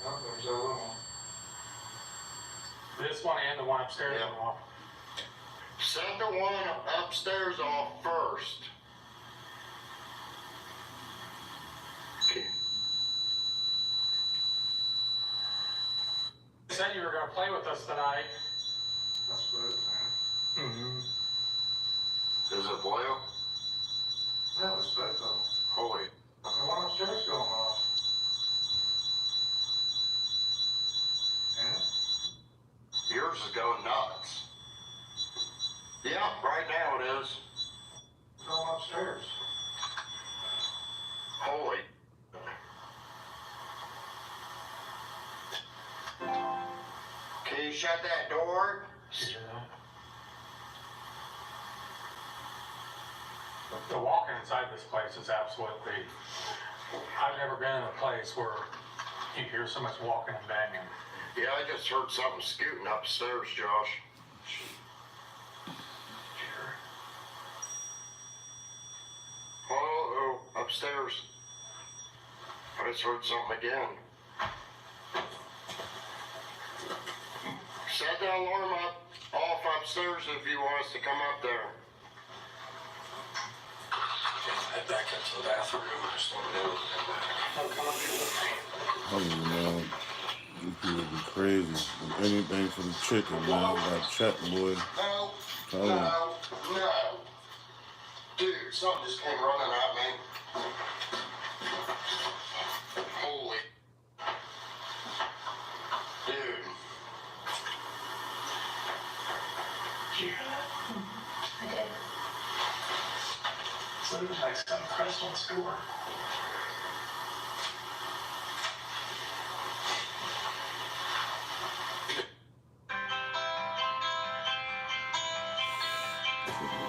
Oh, there's the other one. This one and the one upstairs Yeah. are off. Set the one upstairs off first. Okay. You said you were going to play with us tonight. That's what it's saying. Mm-hmm. Is it blue? No, it's both of them. Holy. The one upstairs going off. Yeah. Yours is going nuts. Yeah, right now it is. It's going upstairs. Holy. Can you shut that door? The walking inside this place is absolutely... I've never been in a place where you hear so much walking and banging. Yeah, I just heard something scooting upstairs, Josh. upstairs. I just heard something again. Set the alarm off upstairs if you want us to come up there. Head back into the bathroom. I just want to know. Come up here. I don't even know. These people be crazy. Anything for the chicken, man. Like chatting, boy. No. Dude, something just came running at me. Holy. Dude. Did you hear that? I did. So it was like some pressed on the door.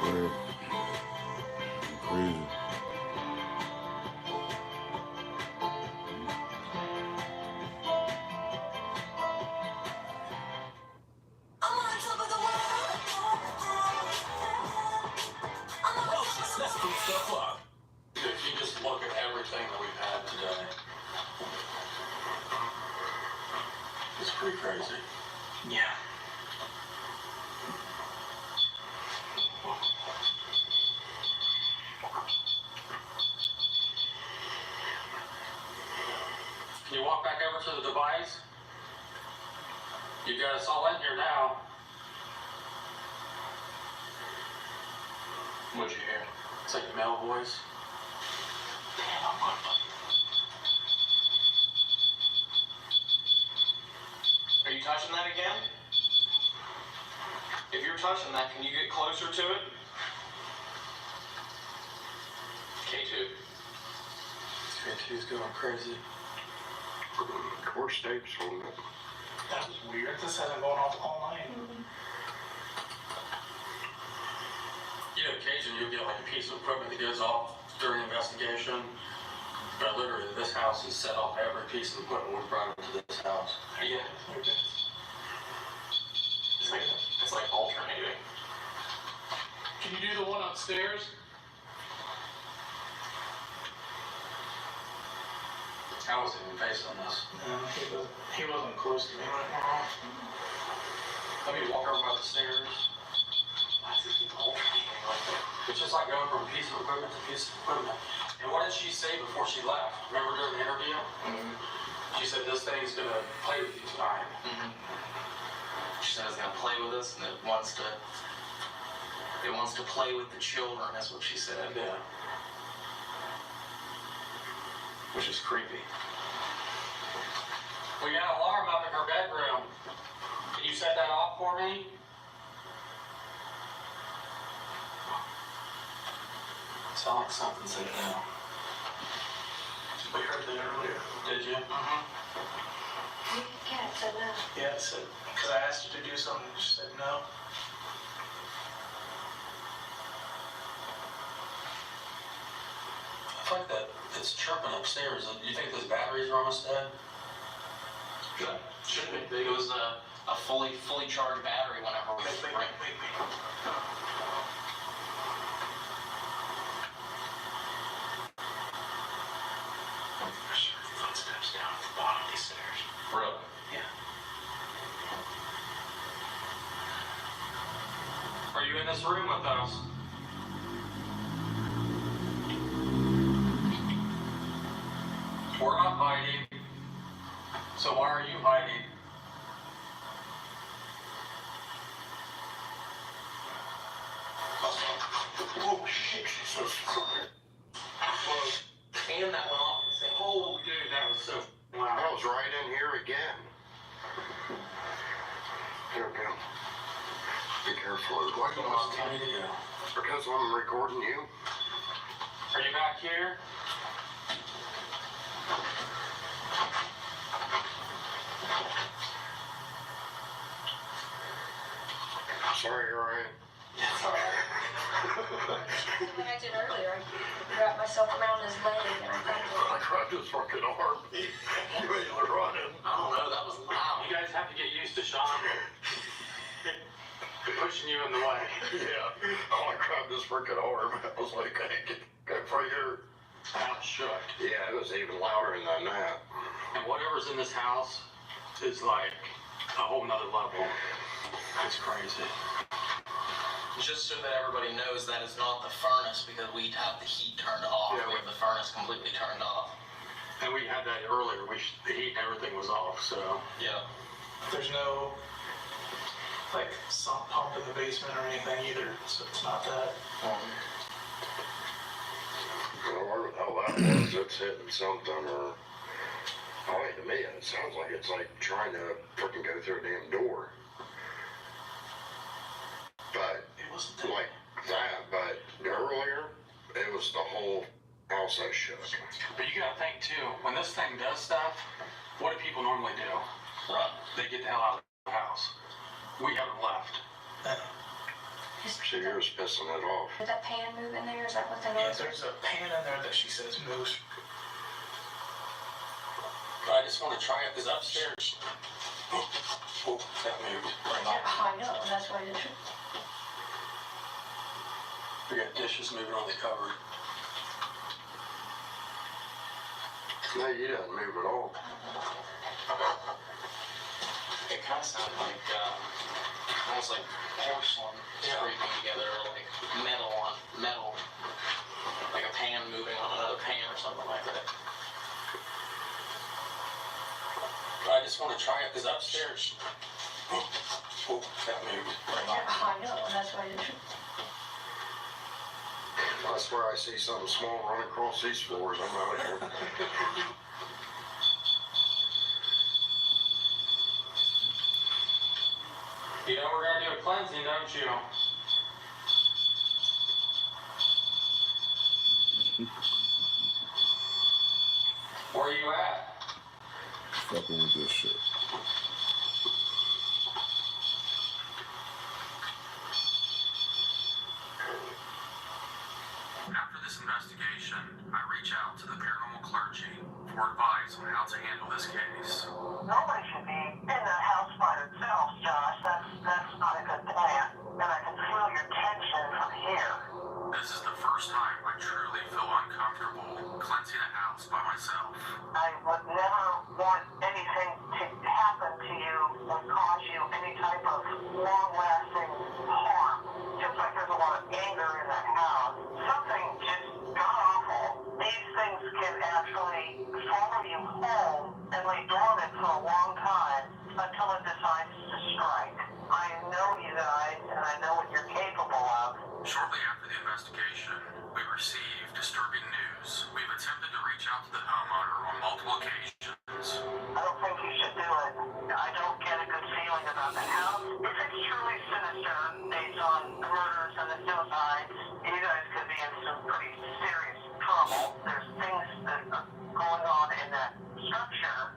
Weird. Crazy. Let's put stuff up. If you just look at everything that we've had today, it's pretty crazy. Yeah. Can you walk back over to the device? You got us all in here now. What'd you hear? It's like a male voice. Damn, I'm on button. Are you touching that again? If you're touching that, can you get closer to it? K2. K2's going crazy. Of course, Dave's on it. That was weird. This hasn't gone off all night. You know, occasionally you'll get like a piece of equipment that goes off during investigation. But literally, this house has set off every piece of equipment we've brought into this house. Yeah. It's like alternating. Can you do the one upstairs? I wasn't even facing this. No, he wasn't close to me when it went off. Let me walk over by the stairs. Why does it keep alternating like that? It's just like going from piece of equipment to piece of equipment. And what did she say before she left? Remember during the interview? Mm-hmm. She said this thing's gonna play with you tonight. Mm-hmm. She said it's gonna play with us and it wants to play with the children, that's what she said. Yeah. Which is creepy. We got an alarm up in her bedroom. Can you set that off for me? Sound like something said it now. We heard that earlier. Did you? Yeah, it said no. Yeah, it said, because I asked her to do something and she said no. I feel like that it's chirping upstairs. Do you think those batteries are almost dead? Shouldn't be. It was a fully charged battery whenever we Wait. There's certain footsteps down at the bottom of these stairs. Really? Yeah. Are you in this room with us? We're not hiding. So why are you hiding? Oh shit, she's so sorry. And that went off and said, oh dude, that was so Wow, that was right in here again. Here we go. Be careful. Why do you want to tell me to go? Because I'm recording you. Are you back here? Sorry, Ryan. Like I did earlier, I wrapped myself around his leg and I I grabbed his fucking arm. You ain't running. I don't know, that was loud. You guys have to get used to Sean pushing you in the way. Yeah. Oh, I grabbed his freaking arm. I was like, hey, get right here. And whatever's in this house is like a whole nother level. It's crazy. Just so that everybody knows, that is not the furnace, because we'd have the heat turned off. Yeah, we have the furnace completely turned off. And we had that earlier. The heat and everything was off, so. Yeah. There's no like sump pump in the basement or anything either, so it's not that. Well, where the hell that was, it's hitting something, or... Oh, wait, to me, it sounds like it's like trying to freaking go through a damn door. But, like that, but earlier, it was the whole house that shook. But you gotta think too, when this thing does stuff, what do people normally do? Run. They get the hell out of the house. We haven't left. So you're just pissing it off. Did that pan move in there? Is that what that Yeah, is? there's a pan in there that she says moves. I just want to try it, because upstairs. Oh, that moved. I know, that's why it is. We got dishes moving on the cupboard. No, you didn't move at all. It kind of sounded like, almost like porcelain scraping together, like metal on metal. Like a pan moving on another pan or something like that. I just want to try it, because upstairs. Oh, that moved. I know, that's why it is. I swear I see something small run across these floors. I'm out of here. You know we're gonna do a cleansing, don't you? Where are you at? Fucking with this shit. After this investigation, I reach out to the paranormal clergy for advice on how to handle this case. Nobody should be in that house by themselves, Josh. That's not a good plan. And I can feel your tension from here. This is the first time I truly feel uncomfortable cleansing a house by myself. I would never want anything to happen to you or cause you any type of long-lasting harm. Seems like there's a lot of anger in that house. Something just got awful. These things can actually follow you home and lay dormant for a long time until it decides to strike. I know you guys, and I know what you're capable of. Shortly after the investigation, we received disturbing news. We've attempted to reach out to the homeowner on multiple occasions. I don't think you should do it. I don't get a good feeling about the house. If it's truly sinister, based on the murders and the suicides, you guys could be in some pretty serious trouble. There's things that are going on in that structure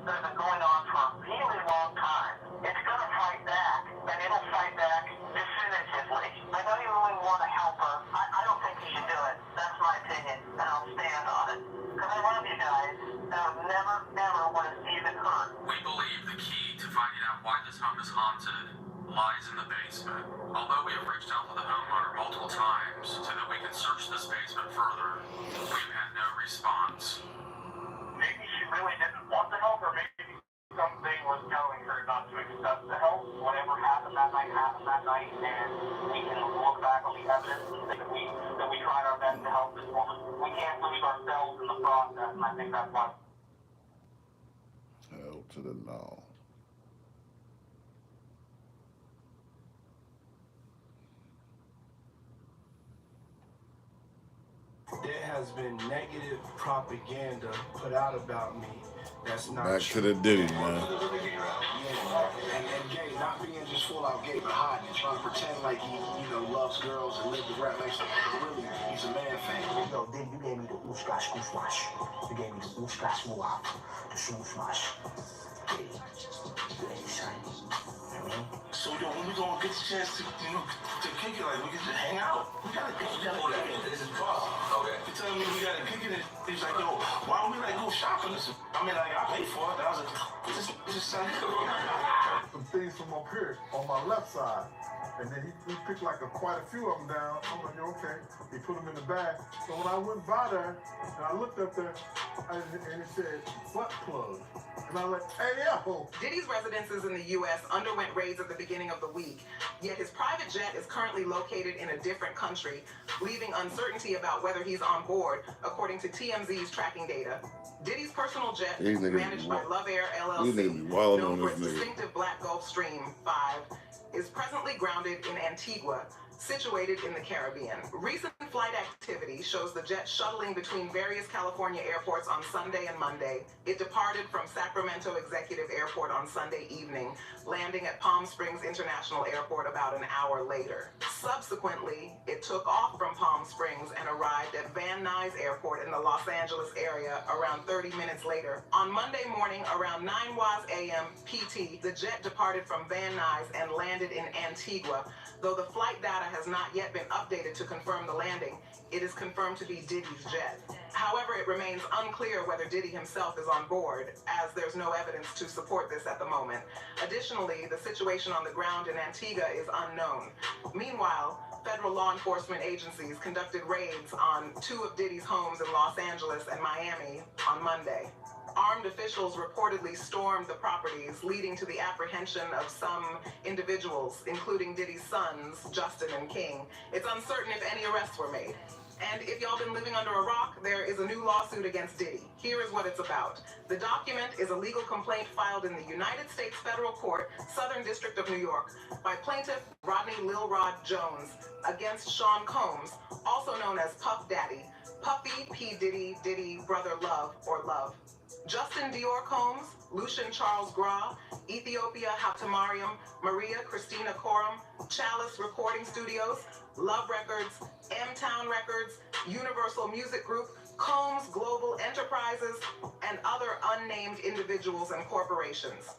that have been going on for a really long time. It's gonna fight back, and it'll fight back definitively. I know you really want to help her. I don't think you should do it. That's my opinion, and I'll stand on it. Because I love you guys, and I would never, ever want to see it hurt. We believe the key to finding out why this home is haunted lies in the basement. Although we have reached out to the homeowner multiple times so that we can search this basement further, we've had no response. Maybe she really didn't want the help, or maybe something was telling her not to accept the help. Whatever happened that night, and we can look back on the evidence that we tried our best to help this woman. We can't lose ourselves in the process, and I think that's why. Hell to the no. There has been negative propaganda put out about me. That's not Back true. to the Diddy, man. Yeah, and gay, not being just full out gay, but hiding and trying to pretend like he, loves girls and lives the rap lifestyle. Really, he's a man fan. Yo, Diddy, you gave me the oosh-gosh, goosh-wash. You gave me the oosh-gosh, mooah, the shoosh-wash. Diddy, Diddy, son. So, when we gonna get the chance to kick it, like, we can just hang out. We gotta kick it. This is boss. Okay. He telling me we gotta kick it. He's like, yo, why don't we, go shopping? I mean, I paid for it. I was like, this just sounds good. Some things from up here on my left side. And then he picked like quite a few of them down. I'm like, okay. He put them in the bag. So when I went by there, and I looked up there, and it said, butt plug. And I was like, hey, yo. Diddy's residences in the U.S. underwent raids at the beginning of the week, yet his private jet is currently located in a different country, leaving uncertainty about whether he's on board, according to TMZ's tracking data. Diddy's personal jet, managed by Love Air LLC, known for its distinctive Black Gulfstream 5, is presently grounded in Antigua, situated in the Caribbean. Recent flight activity shows the jet shuttling between various California airports on Sunday and Monday. It departed from Sacramento Executive Airport on Sunday evening, landing at Palm Springs International Airport about an hour later. Subsequently, it took off from Palm Springs and arrived at Van Nuys Airport in the Los Angeles area around 30 minutes later. On Monday morning, around 9 a.m. PT, the jet departed from Van Nuys and landed in Antigua. Though the flight data has not yet been updated to confirm the landing, it is confirmed to be Diddy's jet. However, it remains unclear whether Diddy himself is on board, as there's no evidence to support this at the moment. Additionally, the situation on the ground in Antigua is unknown. Meanwhile, federal law enforcement agencies conducted raids on 2 of Diddy's homes in Los Angeles and Miami on Monday. Armed officials reportedly stormed the properties, leading to the apprehension of some individuals, including Diddy's sons, Justin and King. It's uncertain if any arrests were made. And if y'all been living under a rock, there is a new lawsuit against Diddy. Here is what it's about. The document is a legal complaint filed in the United States Federal Court, Southern District of New York, by plaintiff Rodney Lil Rod Jones against Sean Combs, also known as Puff Daddy, Puffy P. Diddy, Diddy, Brother Love, or Love. Justin Dior Combs, Lucian Charles Gra, Ethiopia Haptamariam, Maria Christina Coram, Chalice Recording Studios, Love Records, M-Town Records, Universal Music Group, Combs Global Enterprises, and other unnamed individuals and corporations.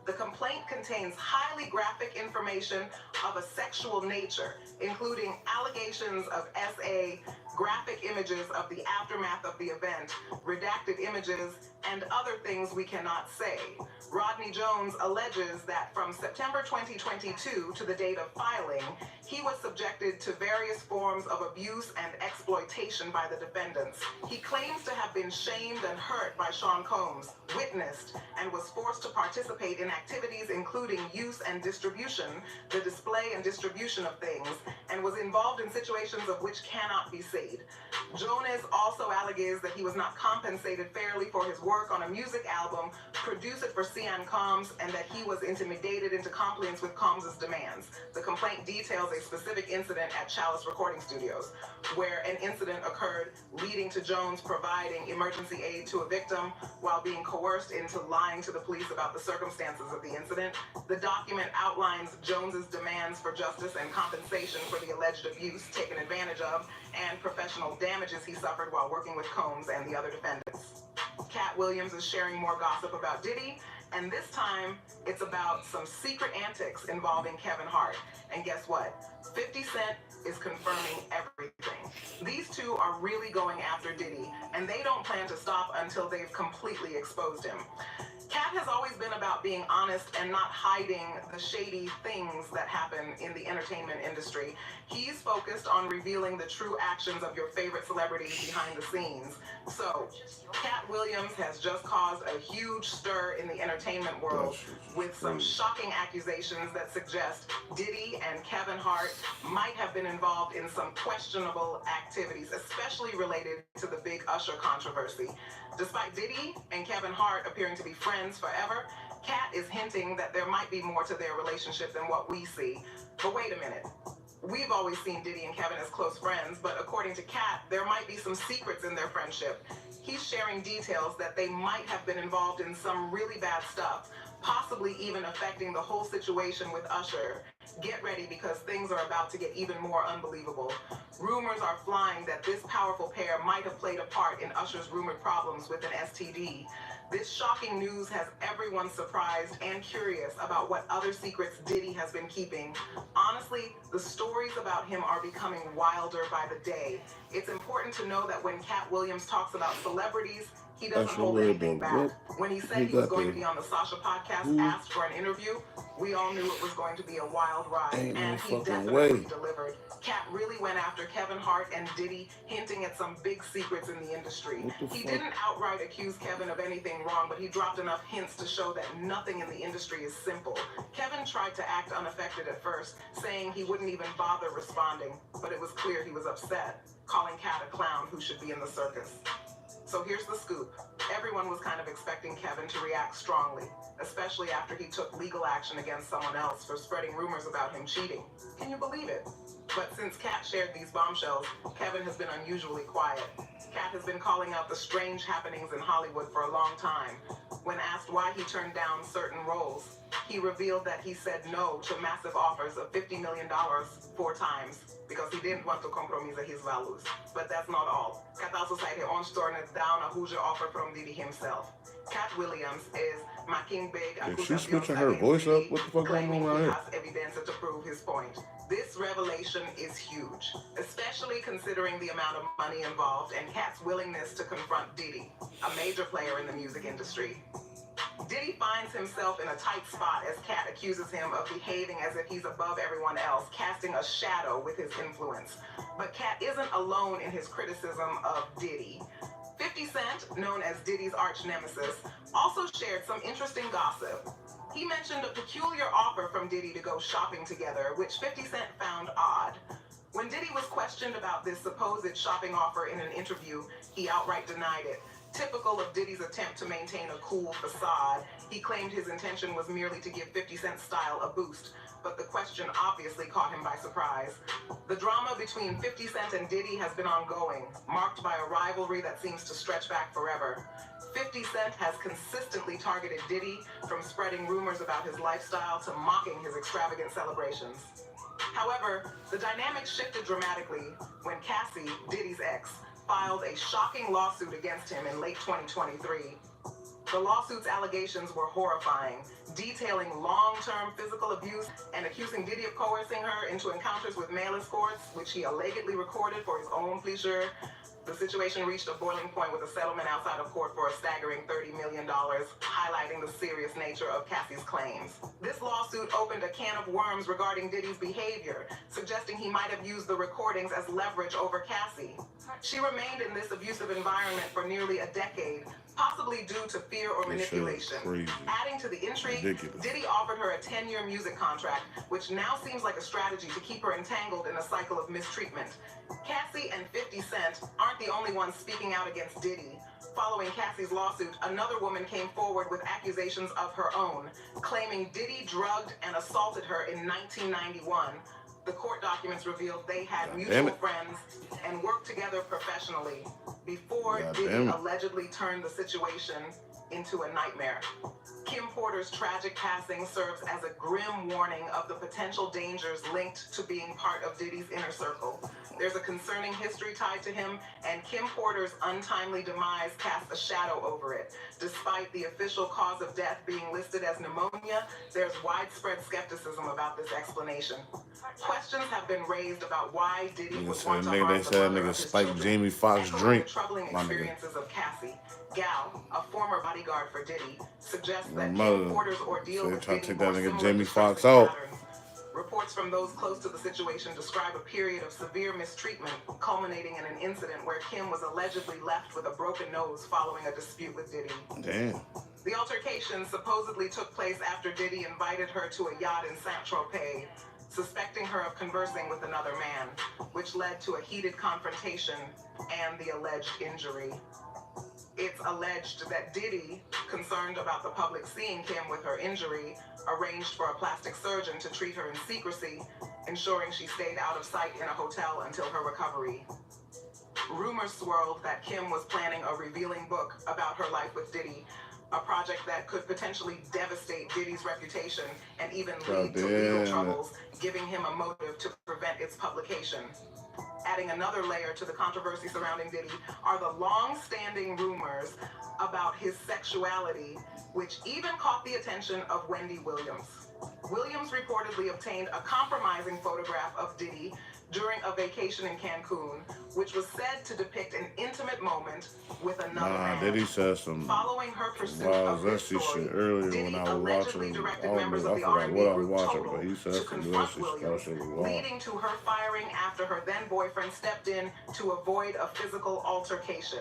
The complaint contains highly graphic information of a sexual nature, including allegations of SA, graphic images of the aftermath of the event, redacted images, and other things we cannot say. Rodney Jones alleges that from September 2022 to the date of filing, he was subjected to various forms of abuse and exploitation by the defendants. He claims to have been shamed and hurt by Sean Combs, witnessed, and was forced to participate in activities including use and distribution, the display and distribution of things, and was involved in situations of which cannot be said. Jonas also alleges that he was not compensated fairly for his work on a music album, produced it for Cian Combs, and that he was intimidated into compliance with Combs' demands. The complaint details a specific incident at Chalice Recording Studios, where an incident occurred leading to Jones providing emergency aid to a victim while being coerced into lying to the police about the circumstances of the incident. The document outlines Jones's demands for justice and compensation for the alleged abuse taken advantage of and professional damages he suffered while working with Combs and the other defendants. Cat Williams is sharing more gossip about Diddy, and this time it's about some secret antics involving Kevin Hart. And guess what? 50 Cent is confirming everything. These two are really going after Diddy, and they don't plan to stop until they've completely exposed him. Cat has always been about being honest and not hiding the shady things that happen in the entertainment industry. He's focused on revealing the true actions of your favorite celebrities behind the scenes. So, Cat Williams has just caused a huge stir in the entertainment world with some shocking accusations that suggest Diddy and Kevin Hart might have been involved in some questionable activities, especially related to the big Usher controversy. Despite Diddy and Kevin Hart appearing to be friends forever, Cat is hinting that there might be more to their relationship than what we see. But wait a minute. We've always seen Diddy and Kevin as close friends, but according to Cat, there might be some secrets in their friendship. He's sharing details that they might have been involved in some really bad stuff, possibly even affecting the whole situation with Usher. Get ready, because things are about to get even more unbelievable. Rumors are flying that this powerful pair might have played a part in Usher's rumored problems with an STD. This shocking news has everyone surprised and curious about what other secrets Diddy has been keeping. Honestly, the stories about him are becoming wilder by the day. It's important to know that when Cat Williams talks about celebrities, he doesn't hold anything back. When he said he was going to be on the Sasha podcast, asked for an interview, we all knew it was going to be a wild ride, and he definitely delivered. Cat really went after Kevin Hart and Diddy, hinting at some big secrets in the industry. He didn't outright accuse Kevin of anything wrong, but he dropped enough hints to show that nothing in the industry is simple. Kevin tried to act unaffected at first, saying he wouldn't even bother responding, but it was clear he was upset, calling Cat a clown who should be in the circus. So here's the scoop. Everyone was kind of expecting Kevin to react strongly, especially after he took legal action against someone else for spreading rumors about him cheating. Can you believe it? But since Cat shared these bombshells, Kevin has been unusually quiet. Cat has been calling out the strange happenings in Hollywood for a long time. When asked why he turned down certain roles, he revealed that he said no to massive offers of $50 million 4 times because he didn't want to compromise his values. But that's not all. Cat also said he once turned down a huge offer from Diddy himself. Cat Williams is making big She's switching her voice up. What the fuck going on around here? Has evidence to prove his point. This revelation is huge, especially considering the amount of money involved and Cat's willingness to confront Diddy, a major player in the music industry. Diddy finds himself in a tight spot as Cat accuses him of behaving as if he's above everyone else, casting a shadow with his influence. But Cat isn't alone in his criticism of Diddy. 50 Cent, known as Diddy's arch nemesis, also shared some interesting gossip. He mentioned a peculiar offer from Diddy to go shopping together, which 50 Cent found odd. When Diddy was questioned about this supposed shopping offer in an interview, he outright denied it. Typical of Diddy's attempt to maintain a cool facade, he claimed his intention was merely to give 50 Cent's style a boost, but the question obviously caught him by surprise. The drama between 50 Cent and Diddy has been ongoing, marked by a rivalry that seems to stretch back forever. 50 Cent has consistently targeted Diddy, from spreading rumors about his lifestyle to mocking his extravagant celebrations. However, the dynamic shifted dramatically when Cassie, Diddy's ex, filed a shocking lawsuit against him in late 2023. The lawsuit's allegations were horrifying, detailing long-term physical abuse and accusing Diddy of coercing her into encounters with male escorts, which he allegedly recorded for his own pleasure. The situation reached a boiling point with a settlement outside of court for a staggering $30 million, highlighting the serious nature of Cassie's claims. This lawsuit opened a can of worms regarding Diddy's behavior, suggesting he might have used the recordings as leverage over Cassie. She remained in this abusive environment for nearly a decade, possibly due to fear or manipulation. Adding to the intrigue, Diddy offered her a 10-year music contract, which now seems like a strategy to keep her entangled in a cycle of mistreatment. Cassie and 50 Cent aren't the only ones speaking out against Diddy. Following Cassie's lawsuit, another woman came forward with accusations of her own, claiming Diddy drugged and assaulted her in 1991. The court documents revealed they had mutual friends and worked together professionally before Diddy allegedly turned the situation into a nightmare. Kim Porter's tragic passing serves as a grim warning of the potential dangers linked to being part of Diddy's inner circle. There's a concerning history tied to him, and Kim Porter's untimely demise casts a shadow over it. Despite the official cause of death being listed as pneumonia, there's widespread skepticism about this explanation. Questions have been raised about why Diddy would want to harm the mother of his children, Jamie Foxx drink. Troubling experiences of Cassie. Gal, a former bodyguard for Diddy, suggests that Kim Porter's ordeal with Diddy was similar Jamie to Foxx patterns. out. Reports from those close to the situation describe a period of severe mistreatment, culminating in an incident where Kim was allegedly left with a broken nose following a dispute with Diddy. Damn. The altercation supposedly took place after Diddy invited her to a yacht in Saint-Tropez, suspecting her of conversing with another man, which led to a heated confrontation and the alleged injury. It's alleged that Diddy, concerned about the public seeing Kim with her injury, arranged for a plastic surgeon to treat her in secrecy, ensuring she stayed out of sight in a hotel until her recovery. Rumors swirled that Kim was planning a revealing book about her life with Diddy, a project that could potentially devastate Diddy's reputation and even lead to legal troubles, giving him a motive to prevent its publication. Adding another layer to the controversy surrounding Diddy are the long-standing rumors about his sexuality, which even caught the attention of Wendy Williams. Williams reportedly obtained a compromising photograph of Diddy during a vacation in Cancun, which was said to depict an intimate moment with another man. Diddy said some Following her pursuit wild of this zesty story, shit earlier Diddy when I was allegedly watching. I directed don't members know, of I the forgot R&B what I was group watching, Total but he said to some confront zesty stuff. Williams, Shit was wild. leading to her firing after her then-boyfriend stepped in to avoid a physical altercation.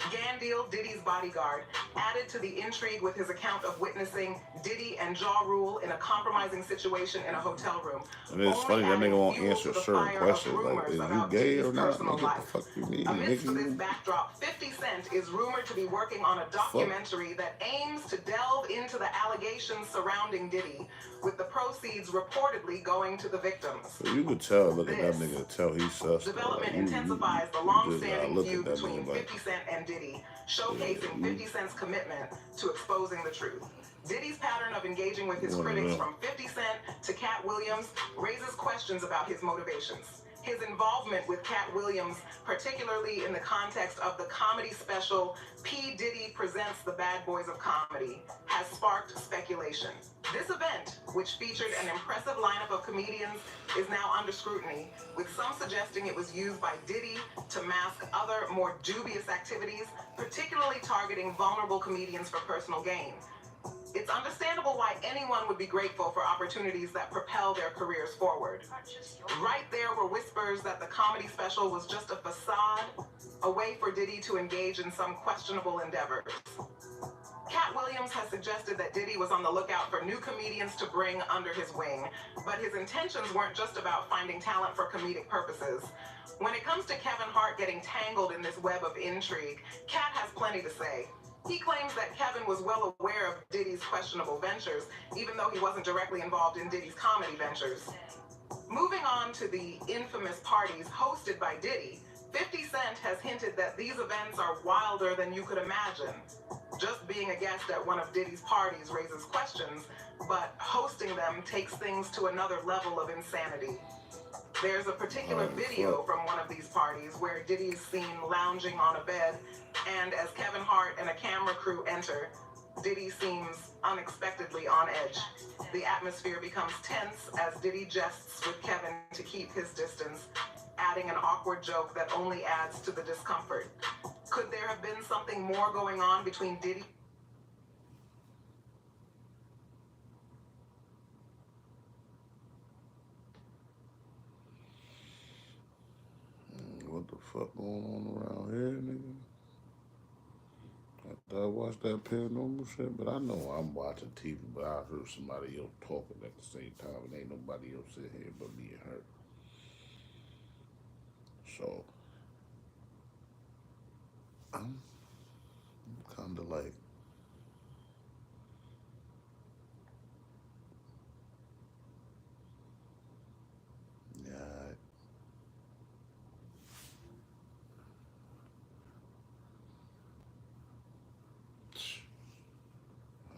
Gandil, Diddy's bodyguard, added to the intrigue with his account of witnessing Diddy and Ja Rule in a compromising situation in a hotel room. And it's funny that nigga won't answer certain questions like, is you gay or not? Nigga, what the fuck you mean? Amidst Nigga, this backdrop, 50 Cent is rumored to be working on a documentary that aims to delve into the allegations surrounding Diddy, with the proceeds reportedly going to the victims. So you could tell, look at that nigga, tell he's sus. Development intensifies the long-standing feud between 50 Cent and Diddy, showcasing 50 Cent's commitment to exposing the truth. Diddy's pattern of engaging with his critics, from 50 Cent to Cat Williams, raises questions about his motivations. His involvement with Cat Williams, particularly in the context of the comedy special P. Diddy Presents the Bad Boys of Comedy, has sparked speculation. This event, which featured an impressive lineup of comedians, is now under scrutiny, with some suggesting it was used by Diddy to mask other, more dubious activities, particularly targeting vulnerable comedians for personal gain. It's understandable why anyone would be grateful for opportunities that propel their careers forward. Right there were whispers that the comedy special was just a facade, a way for Diddy to engage in some questionable endeavors. Cat Williams has suggested that Diddy was on the lookout for new comedians to bring under his wing, but his intentions weren't just about finding talent for comedic purposes. When it comes to Kevin Hart getting tangled in this web of intrigue, Cat has plenty to say. He claims that Kevin was well aware of Diddy's questionable ventures, even though he wasn't directly involved in Diddy's comedy ventures. Moving on to the infamous parties hosted by Diddy, 50 Cent has hinted that these events are wilder than you could imagine. Just being a guest at one of Diddy's parties raises questions, but hosting them takes things to another level of insanity. There's a particular video from one of these parties where Diddy is seen lounging on a bed, and as Kevin Hart and a camera crew enter, Diddy seems unexpectedly on edge. The atmosphere becomes tense as Diddy jests with Kevin to keep his distance, adding an awkward joke that only adds to the discomfort. Could there have been something more going on between Diddy? What the fuck going on around here, nigga? I watched that paranormal shit, but I know I'm watching TV, but I heard somebody else talking at the same time, and ain't nobody else in here but me and her. So, I'm kind of like, yeah, I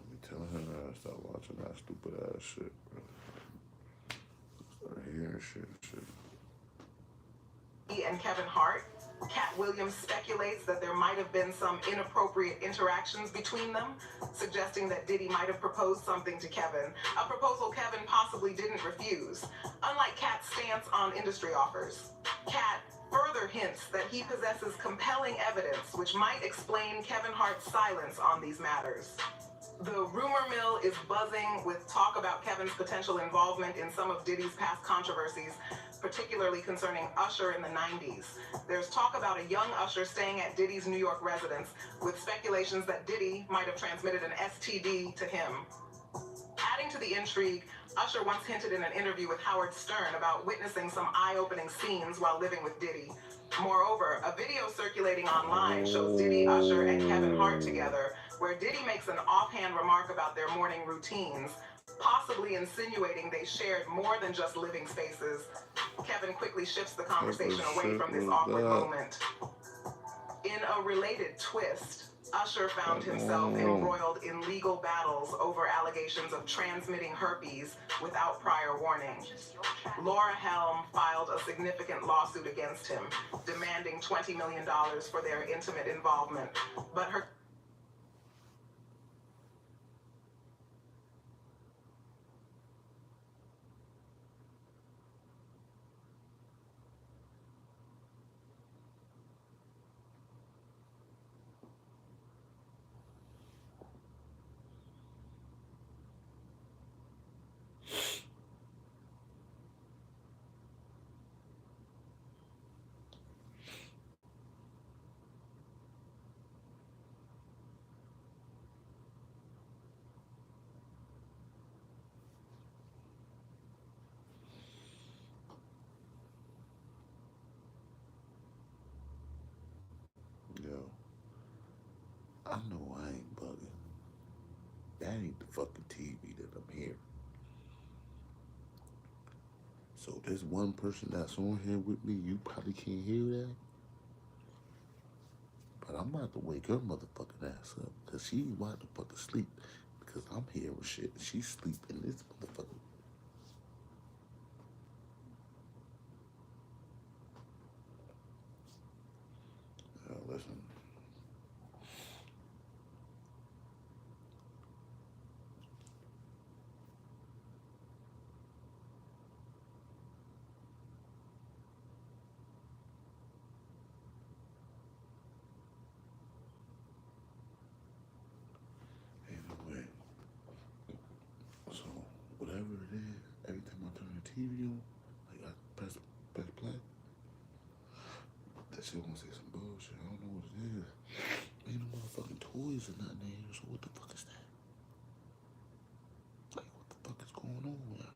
be telling her to stop watching that stupid ass shit, bro. Start hearing shit. And Kevin Hart. Cat Williams speculates that there might have been some inappropriate interactions between them, suggesting that Diddy might have proposed something to Kevin, a proposal Kevin possibly didn't refuse. Unlike Cat's stance on industry offers, Cat further hints that he possesses compelling evidence which might explain Kevin Hart's silence on these matters. The rumor mill is buzzing with talk about Kevin's potential involvement in some of Diddy's past controversies, particularly concerning Usher in the 90s. There's talk about a young Usher staying at Diddy's New York residence, with speculations that Diddy might have transmitted an STD to him. Adding to the intrigue, Usher once hinted in an interview with Howard Stern about witnessing some eye-opening scenes while living with Diddy. Moreover, a video circulating online shows Diddy, Usher, and Kevin Hart together, where Diddy makes an offhand remark about their morning routines, possibly insinuating they shared more than just living spaces. Kevin quickly shifts the conversation away from this awkward moment. In a related twist, Usher found himself embroiled in legal battles over allegations of transmitting herpes without prior warning. Laura Helm filed a significant lawsuit against him, demanding $20 million for their intimate involvement. But her Yo, I know I ain't bugging. That ain't the fucking TV that I'm hearing. So this one person that's on here with me, you probably can't hear that. But I'm about to wake her motherfucking ass up. Cause she about to fucking sleep. Because I'm hearing shit. She's sleeping. This motherfucker. Listen. Anyway. So, whatever it is, every time I turn the TV on, like I press play, that shit gonna say some bullshit. I don't know what it is. Ain't no motherfucking toys or nothing in here, so what the fuck is that? Like, what the fuck is going on here?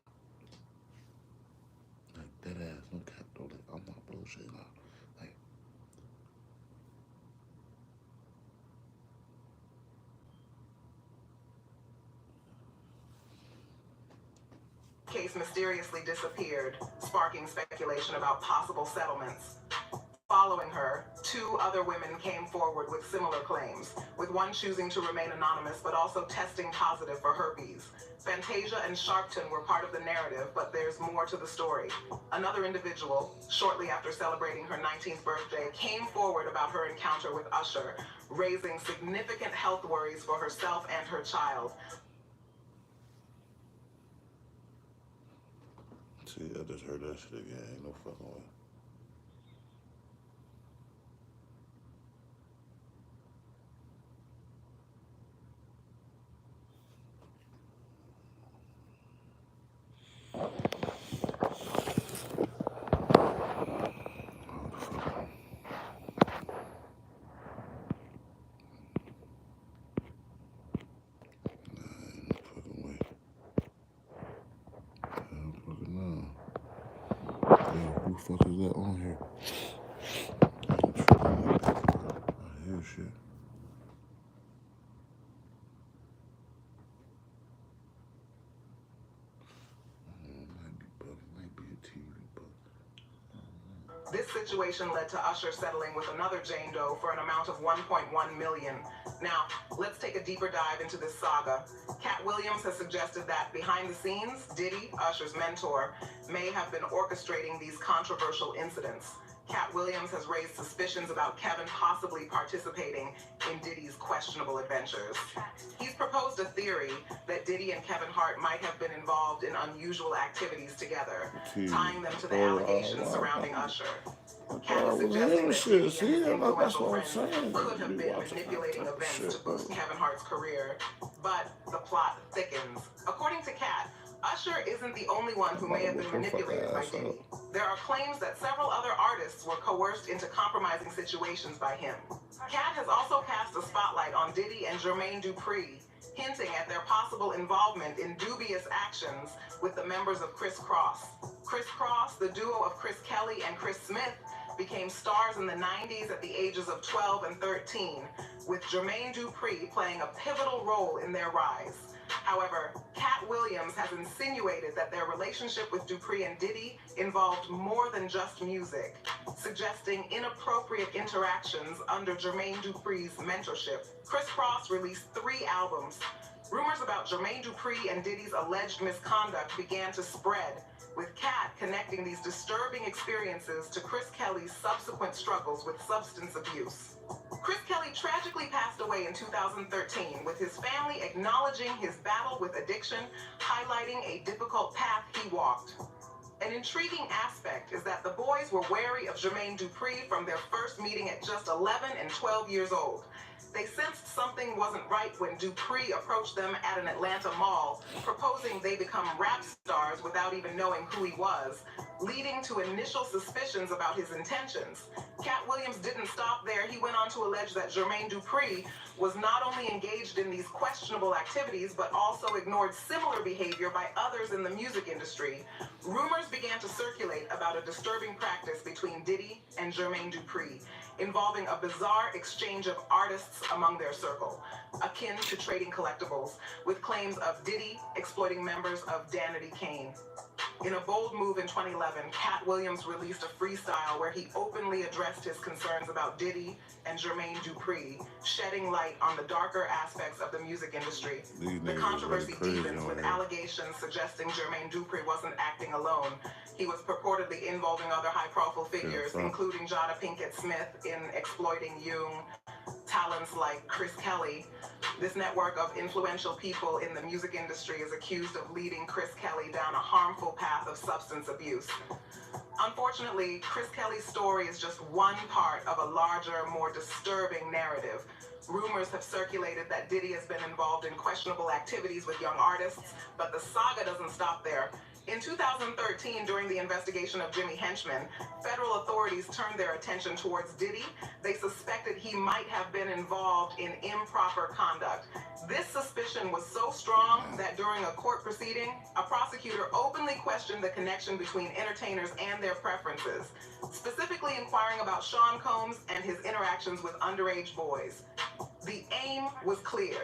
Like, dead ass, no cap though. Like, I'm not bullshitting. Like, case mysteriously disappeared, sparking speculation about possible settlements. Following her, 2 other women came forward with similar claims, with one choosing to remain anonymous but also testing positive for herpes. Fantasia and Sharpton were part of the narrative, but there's more to the story. Another individual, shortly after celebrating her 19th birthday, came forward about her encounter with Usher, raising significant health worries for herself and her child. see, I just heard that shit again. Ain't no fucking way. Who the fuck is that on here? I hear shit. Might be bugging, might be a TV bug. This situation led to Usher settling with another Jane Doe for an amount of $1.1 million. Now, let's take a deeper dive into this saga. Cat Williams has suggested that behind the scenes, Diddy, Usher's mentor, may have been orchestrating these controversial incidents. Cat Williams has raised suspicions about Kevin possibly participating in Diddy's questionable adventures. He's proposed a theory that Diddy and Kevin Hart might have been involved in unusual activities together, tying them to the allegations surrounding Usher. Cat is suggesting that Diddy and his influential friends could have been manipulating events to boost Kevin Hart's career, but the plot thickens. According to Cat, Usher isn't the only one who may have been manipulated by Diddy. There are claims that several other artists were coerced into compromising situations by him. Cat has also cast a spotlight on Diddy and Jermaine Dupri, hinting at their possible involvement in dubious actions with the members of Criss Cross. Criss Cross, the duo of Chris Kelly and Chris Smith, became stars in the 90s at the ages of 12 and 13, with Jermaine Dupri playing a pivotal role in their rise. However, Cat Williams has insinuated that their relationship with Dupree and Diddy involved more than just music, suggesting inappropriate interactions under Jermaine Dupri's mentorship. Chris Cross released 3 albums. Rumors about Jermaine Dupri and Diddy's alleged misconduct began to spread, with Cat connecting these disturbing experiences to Chris Kelly's subsequent struggles with substance abuse. Chris Kelly tragically passed away in 2013, with his family acknowledging his battle with addiction, highlighting a difficult path he walked. An intriguing aspect is that the boys were wary of Jermaine Dupri from their first meeting at just 11 and 12 years old. They sensed something wasn't right when Dupri approached them at an Atlanta mall, proposing they become rap stars without even knowing who he was, leading to initial suspicions about his intentions. Cat Williams didn't stop there. He went on to allege that Jermaine Dupri was not only engaged in these questionable activities, but also ignored similar behavior by others in the music industry. Rumors began to circulate about a disturbing practice between Diddy and Jermaine Dupri, involving a bizarre exchange of artists among their circle, akin to trading collectibles, with claims of Diddy exploiting members of Danity Kane. In a bold move in 2011, Cat Williams released a freestyle where he openly addressed his concerns about Diddy and Jermaine Dupri, shedding light on the darker aspects of the music industry. The controversy deepens with allegations suggesting Jermaine Dupri wasn't acting alone. He was purportedly involving other high-profile figures, including Jada Pinkett Smith, in exploiting Jung, talents like Chris Kelly. This network of influential people in the music industry is accused of leading Chris Kelly down a harmful path of substance abuse. Unfortunately, Chris Kelly's story is just one part of a larger, more disturbing narrative. Rumors have circulated that Diddy has been involved in questionable activities with young artists, but the saga doesn't stop there. In 2013, during the investigation of Jimmy Henchman, federal authorities turned their attention towards Diddy. They suspected he might have been involved in improper conduct. This suspicion was so strong that during a court proceeding, a prosecutor openly questioned the connection between entertainers and their preferences, specifically inquiring about Sean Combs and his interactions with underage boys. The aim was clear: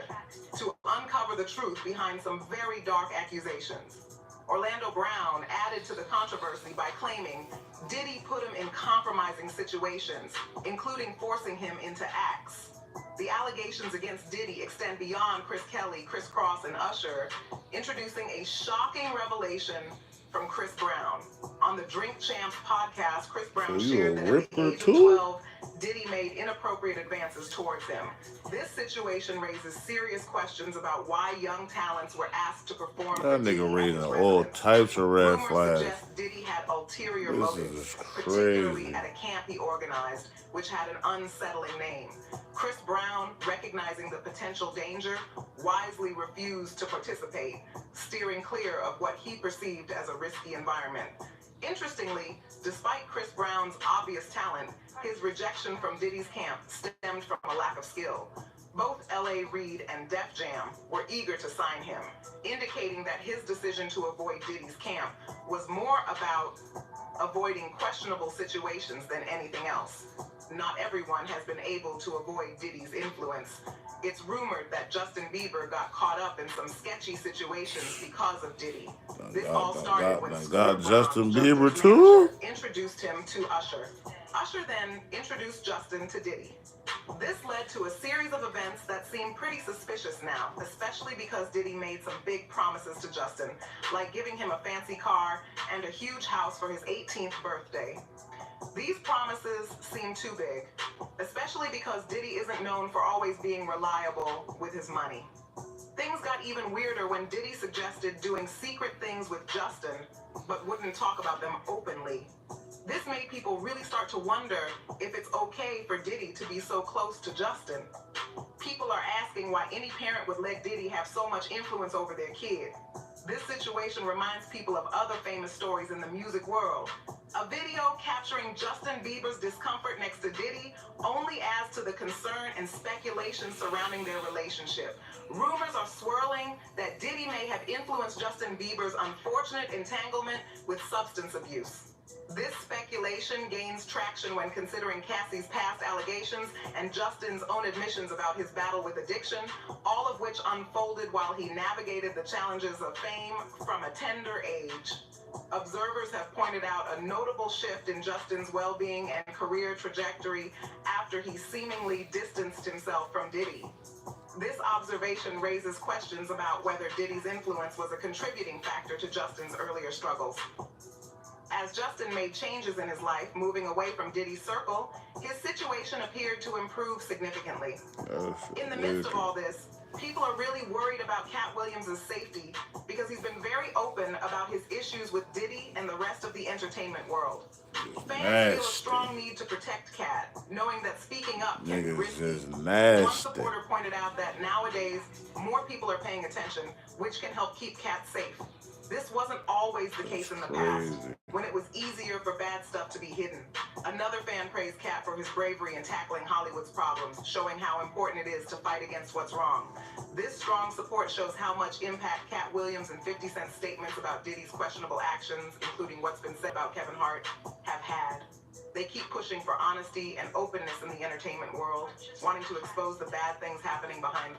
to uncover the truth behind some very dark accusations. Orlando Brown added to the controversy by claiming Diddy put him in compromising situations, including forcing him into acts. The allegations against Diddy extend beyond Chris Kelly, Chris Cross, and Usher, introducing a shocking revelation from Chris Brown. On the Drink Champs podcast, Chris Brown shared that at the age of 12, Diddy made inappropriate advances towards him. This situation raises serious questions about why young talents were asked to perform. That nigga raising all types of red flags. Suggest Diddy had ulterior This motives, is particularly crazy. at a camp he organized, which had an unsettling name. Chris Brown, recognizing the potential danger, wisely refused to participate, steering clear of what he perceived as a risky environment. Interestingly, despite Chris Brown's obvious talent, his rejection from Diddy's camp stemmed from a lack of skill. Both L.A. Reid and Def Jam were eager to sign him, indicating that his decision to avoid Diddy's camp was more about avoiding questionable situations than anything else. Not everyone has been able to avoid Diddy's influence. It's rumored that Justin Bieber got caught up in some sketchy situations because of Diddy. This all started when Justin Bieber too? Introduced him to Usher. Usher then introduced Justin to Diddy. This led to a series of events that seem pretty suspicious now, especially because Diddy made some big promises to Justin, like giving him a fancy car and a huge house for his 18th birthday. These promises seem too big, especially because Diddy isn't known for always being reliable with his money. Things got even weirder when Diddy suggested doing secret things with Justin, but wouldn't talk about them openly. This made people really start to wonder if it's okay for Diddy to be so close to Justin. People are asking why any parent would let Diddy have so much influence over their kid. This situation reminds people of other famous stories in the music world. A video capturing Justin Bieber's discomfort next to Diddy only adds to the concern and speculation surrounding their relationship. Rumors are swirling that Diddy may have influenced Justin Bieber's unfortunate entanglement with substance abuse. This speculation gains traction when considering Cassie's past allegations and Justin's own admissions about his battle with addiction, all of which unfolded while he navigated the challenges of fame from a tender age. Observers have pointed out a notable shift in Justin's well-being and career trajectory after he seemingly distanced himself from Diddy. This observation raises questions about whether Diddy's influence was a contributing factor to Justin's earlier struggles. As Justin made changes in his life, moving away from Diddy's circle, his situation appeared to improve significantly. In the midst of all this, people are really worried about Cat Williams' safety because he's been very open about his issues with Diddy and the rest of the entertainment world. Fans feel a strong need to protect Cat, knowing that speaking up can be risky. One supporter pointed out that nowadays, more people are paying attention, which can help keep Cat safe. This wasn't always the case in the past, when it was easier for bad stuff to be hidden. Another fan praised Cat for his bravery in tackling Hollywood's problems, showing how important it is to fight against what's wrong. This strong support shows how much impact Cat Williams and 50 Cent's statements about Diddy's questionable actions, including what's been said about Kevin Hart, have had. They keep pushing for honesty and openness in the entertainment world, wanting to expose the bad things happening behind.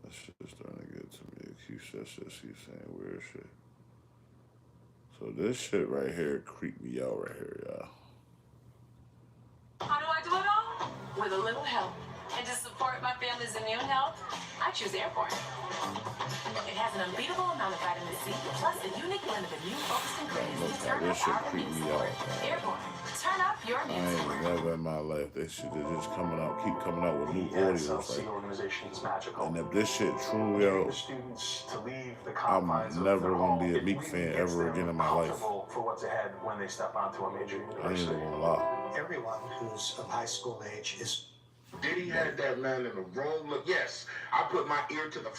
That shit's starting to get to me. Keep saying weird shit. So this shit right here creeped me out right here, y'all. How do I do it all? With a little help. And to support my family's immune health, I choose Airborne. It has an unbeatable amount of vitamin C, plus a unique blend of immune-focused ingredients to turn up our immune support. Airborne. Turn up your immune support. I ain't never in my life. They shit is just keep coming out with new audios. Like, and if this shit true, yo, I'm never gonna be a Meek fan ever again in my life. For what's ahead when they step onto a major university. I ain't even gonna lie. Everyone who's of high school age is. Diddy had that man in the wrong look. Yes, I put my ear to the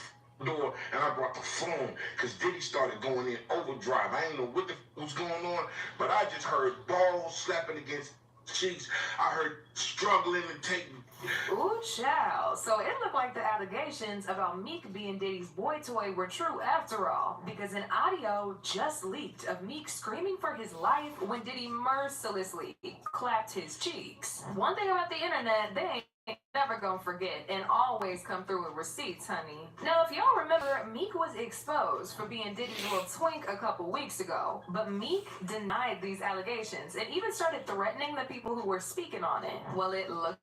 door and I brought the phone because Diddy started going in overdrive. I ain't know what was going on, but I just heard balls slapping against cheeks. I heard struggling and taking. Ooh, child. So it looked like the allegations about Meek being Diddy's boy toy were true after all, because an audio just leaked of Meek screaming for his life when Diddy mercilessly clapped his cheeks. One thing about the internet, they ain't never gonna forget and always come through with receipts, honey. Now, if y'all remember, Meek was exposed for being Diddy's little twink a couple weeks ago, but Meek denied these allegations and even started threatening the people who were speaking on it. Well, it looked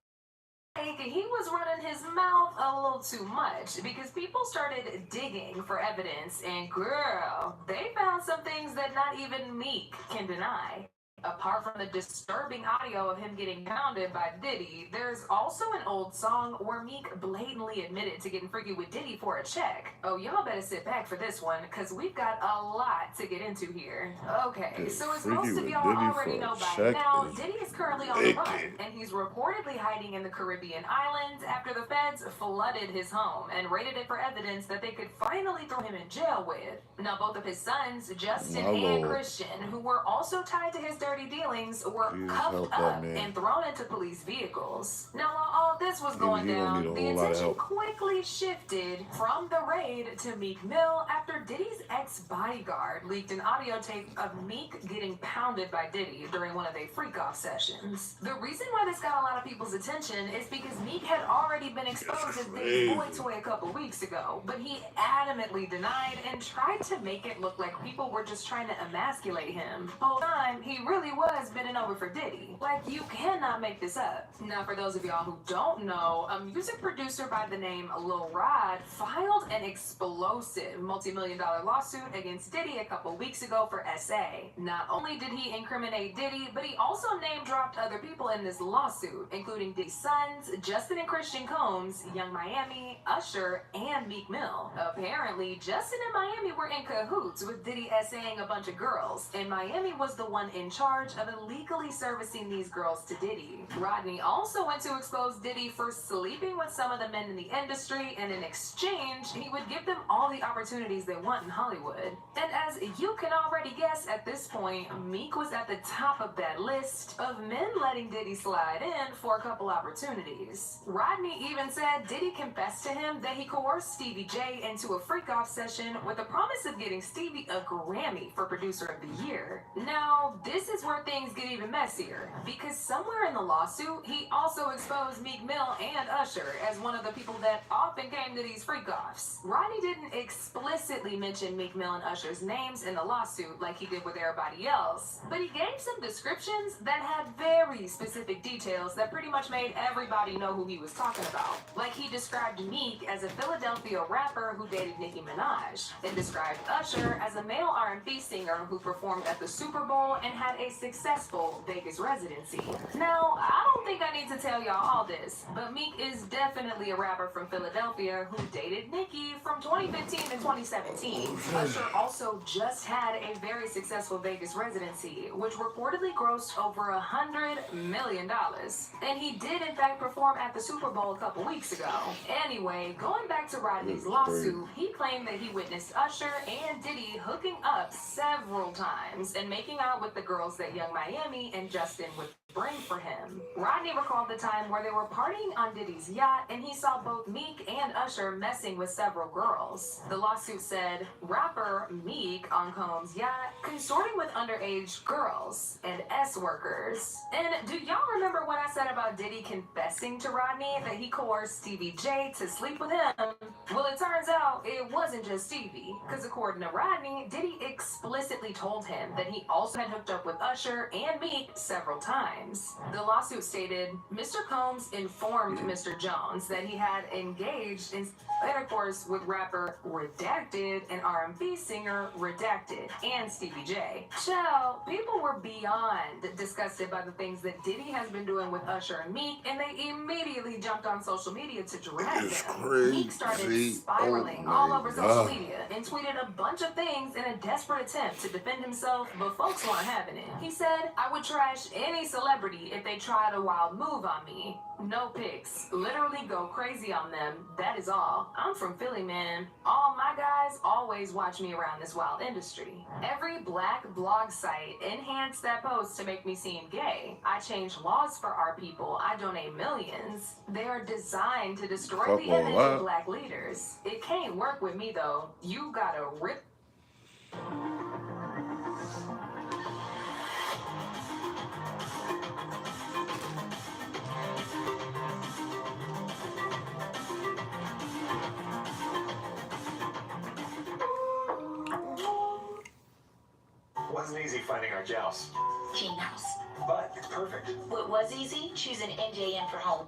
like he was running his mouth a little too much because people started digging for evidence, and girl, they found some things that not even Meek can deny. Apart from the disturbing audio of him getting pounded by Diddy, there's also an old song where Meek blatantly admitted to getting freaky with Diddy for a check. Oh, y'all better sit back for this one, because we've got a lot to get into here. Okay, so as most of y'all already know by now, Diddy is currently on the run, and he's reportedly hiding in the Caribbean islands after the feds flooded his home and raided it for evidence that they could finally throw him in jail with. Now, both of his sons, Justin and Christian, who were also tied to his dirty dealings, were cuffed up and thrown into police vehicles. Now, while all this was going down, the attention quickly shifted from the raid to Meek Mill after Diddy's ex-bodyguard leaked an audio tape of Meek getting pounded by Diddy during one of their freak-off sessions. The reason why this got a lot of people's attention is because Meek had already been exposed as Diddy's boy toy a couple weeks ago, but he adamantly denied and tried to make it look like people were just trying to emasculate him. The whole time, he really was bending over for Diddy. Like, you cannot make this up. Now, for those of y'all who don't know, a music producer by the name Lil Rod filed an explosive multi-million-dollar lawsuit against Diddy a couple weeks ago for SA. Not only did he incriminate Diddy, but he also name-dropped other people in this lawsuit, including Diddy's sons, Justin and Christian Combs, Young Miami, Usher, and Meek Mill. Apparently, Justin and Miami were in cahoots with Diddy SAing a bunch of girls, and Miami was the one in charge of illegally servicing these girls to Diddy. Rodney also went to expose Diddy for sleeping with some of the men in the industry, and in exchange, he would give them all the opportunities they wanted. want in Hollywood. And as you can already guess at this point, Meek was at the top of that list of men letting Diddy slide in for a couple opportunities. Rodney even said Diddy confessed to him that he coerced Stevie J into a freak-off session with the promise of getting Stevie a Grammy for Producer of the Year. Now, this is where things get even messier, because somewhere in the lawsuit, he also exposed Meek Mill and Usher as one of the people that often came to these freak-offs. Rodney didn't explicitly mention Meek Mill and Usher's names in the lawsuit like he did with everybody else, but he gave some descriptions that had very specific details that pretty much made everybody know who he was talking about. Like he described Meek as a Philadelphia rapper who dated Nicki Minaj, and described Usher as a male R&B singer who performed at the Super Bowl and had a successful Vegas residency. Now, I don't think I need to tell y'all all this, but Meek is definitely a rapper from Philadelphia who dated Nicki from 2015 to 2017. Usher also just had a very successful Vegas residency, which reportedly grossed over $100 million. And he did in fact perform at the Super Bowl a couple weeks ago. Anyway, going back to Rodney's lawsuit, he claimed that he witnessed Usher and Diddy hooking up several times and making out with the girls that Young Miami and Justin would bring for him. Rodney recalled the time where they were partying on Diddy's yacht and he saw both Meek and Usher messing with several girls. The lawsuit said rapper Meek on Combs' yacht consorting with underage girls and S-workers. And do y'all remember what I said about Diddy confessing to Rodney that he coerced Stevie J to sleep with him? Well, it turns out it wasn't just Stevie, because according to Rodney, Diddy explicitly told him that he also had hooked up with Usher and Meek several times. The lawsuit stated, Mr. Combs informed Mr. Jones that he had engaged in intercourse with rapper Redacted and R&B singer Redacted and Stevie J. Child, people were beyond disgusted by the things that Diddy has been doing with Usher and Meek, and they immediately jumped on social media to drag them. Meek started spiraling all over social media and tweeted a bunch of things in a desperate attempt to defend himself, but folks weren't having it. He said, I would trash any celebrity if they tried a wild move on me. No pics. Literally go crazy on them. That is all. I'm from Philly, man. All my guys always watch me around this wild industry. Every black blog site enhanced that post to make me seem gay. I change laws for our people. I donate millions. They are designed to destroy the image of black leaders. It can't work with me, though. You gotta rip. Wasn't easy finding our gels, Team house. but it's perfect. What was easy? Choosing NJM for home.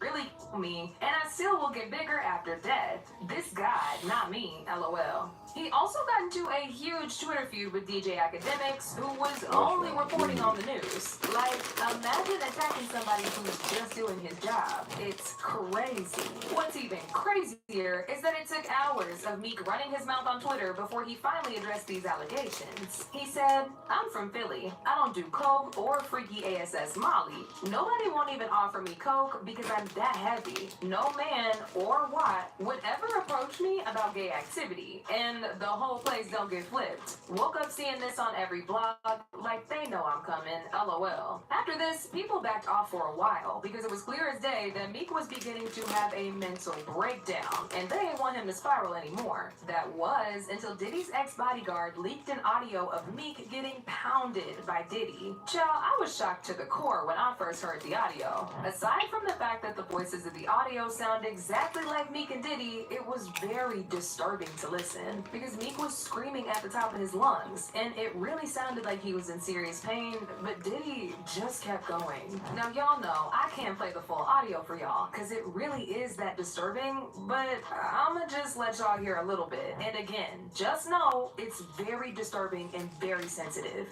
Really me, and I still will get bigger after death. This guy, not me, LOL. He also got into a huge Twitter feud with DJ Academics, who was only reporting on the news. Like, imagine attacking somebody who's just doing his job. It's crazy. What's even crazier is that it took hours of Meek running his mouth on Twitter before he finally addressed these allegations. He said, I'm from Philly. I don't do coke or freaky ASS Molly. Nobody won't even offer me coke because I'm that heavy. No man or what would ever approach me about gay activity, and the whole place don't get flipped. Woke up seeing this on every blog, like they know I'm coming, LOL. After this, people backed off for a while because it was clear as day that Meek was beginning to have a mental breakdown, and they didn't want him to spiral anymore. That was until Diddy's ex-bodyguard leaked an audio of Meek getting pounded by Diddy. Child, I was shocked to the core when I first heard the audio. Aside from the fact that the voices of the audio sound exactly like Meek and Diddy, it was very disturbing to listen because Meek was screaming at the top of his lungs, and it really sounded like he was in serious pain, but Diddy just kept going. Now, y'all know I can't play the full audio for y'all because it really is that disturbing, but I'ma just let y'all hear a little bit. And again, just know it's very disturbing and very sensitive.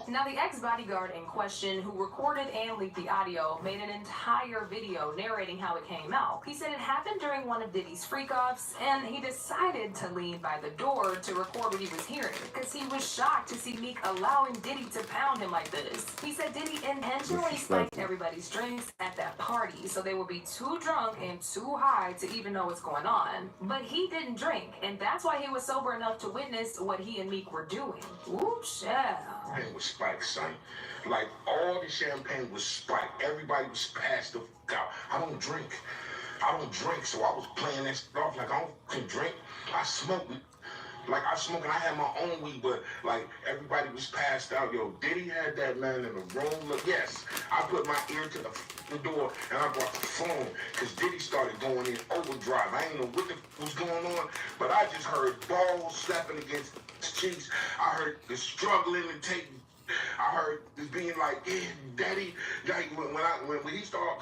Now, Now, the ex-bodyguard in question, who recorded and leaked the audio, made an entire video narrating how it came out. He said it happened during one of Diddy's freak-offs, and he decided to lean by the door to record what he was hearing, because he was shocked to see Meek allowing Diddy to pound him like this. He said Diddy intentionally spiked everybody's drinks at that party, so they would be too drunk and too high to even know what's going on. But he didn't drink, and that's why he was sober enough to witness what he and Meek were doing. Whoop, yeah. Champagne was spiked, son. Like, all the champagne was spiked. Everybody was passed the fuck out. I don't drink, so I was playing that stuff like I don't drink. I smoke. Like, I smoke and I had my own weed, but, like, everybody was passed out. Yo, Diddy had that man in the room. Look, yes, I put my ear to the door and I brought the phone because Diddy started going in overdrive. I ain't know what the was going on, but I just heard balls slapping against his cheeks. I heard the struggling and taking. I heard this being like, yeah, daddy, like when he started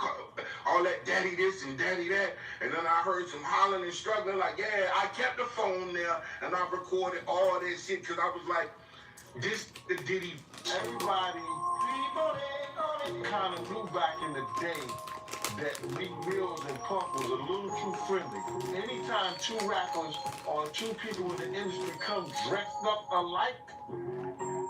all that daddy this and daddy that, and then I heard some hollering and struggling, like, yeah, I kept the phone there and I recorded all this shit because I was like, this the Diddy. Everybody kind of knew back in the day that Meek Mills and Punk was a little too friendly. Anytime two rappers or two people in the industry come dressed up alike,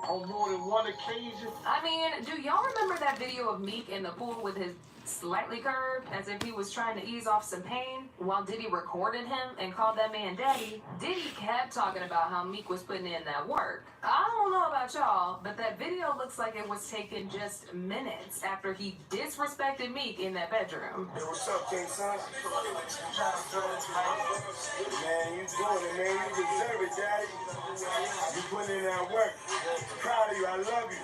on more than one occasion. I mean, do y'all remember that video of Meek in the pool with his slightly curved, as if he was trying to ease off some pain, while Diddy recorded him and called that man daddy? Diddy kept talking about how Meek was putting in that work. I don't know about y'all, but that video looks like it was taken just minutes after he disrespected Meek in that bedroom. Hey, what's up, King Son? Man, you doing it, man. You deserve it, daddy. You putting in that work. Proud of you. I love you.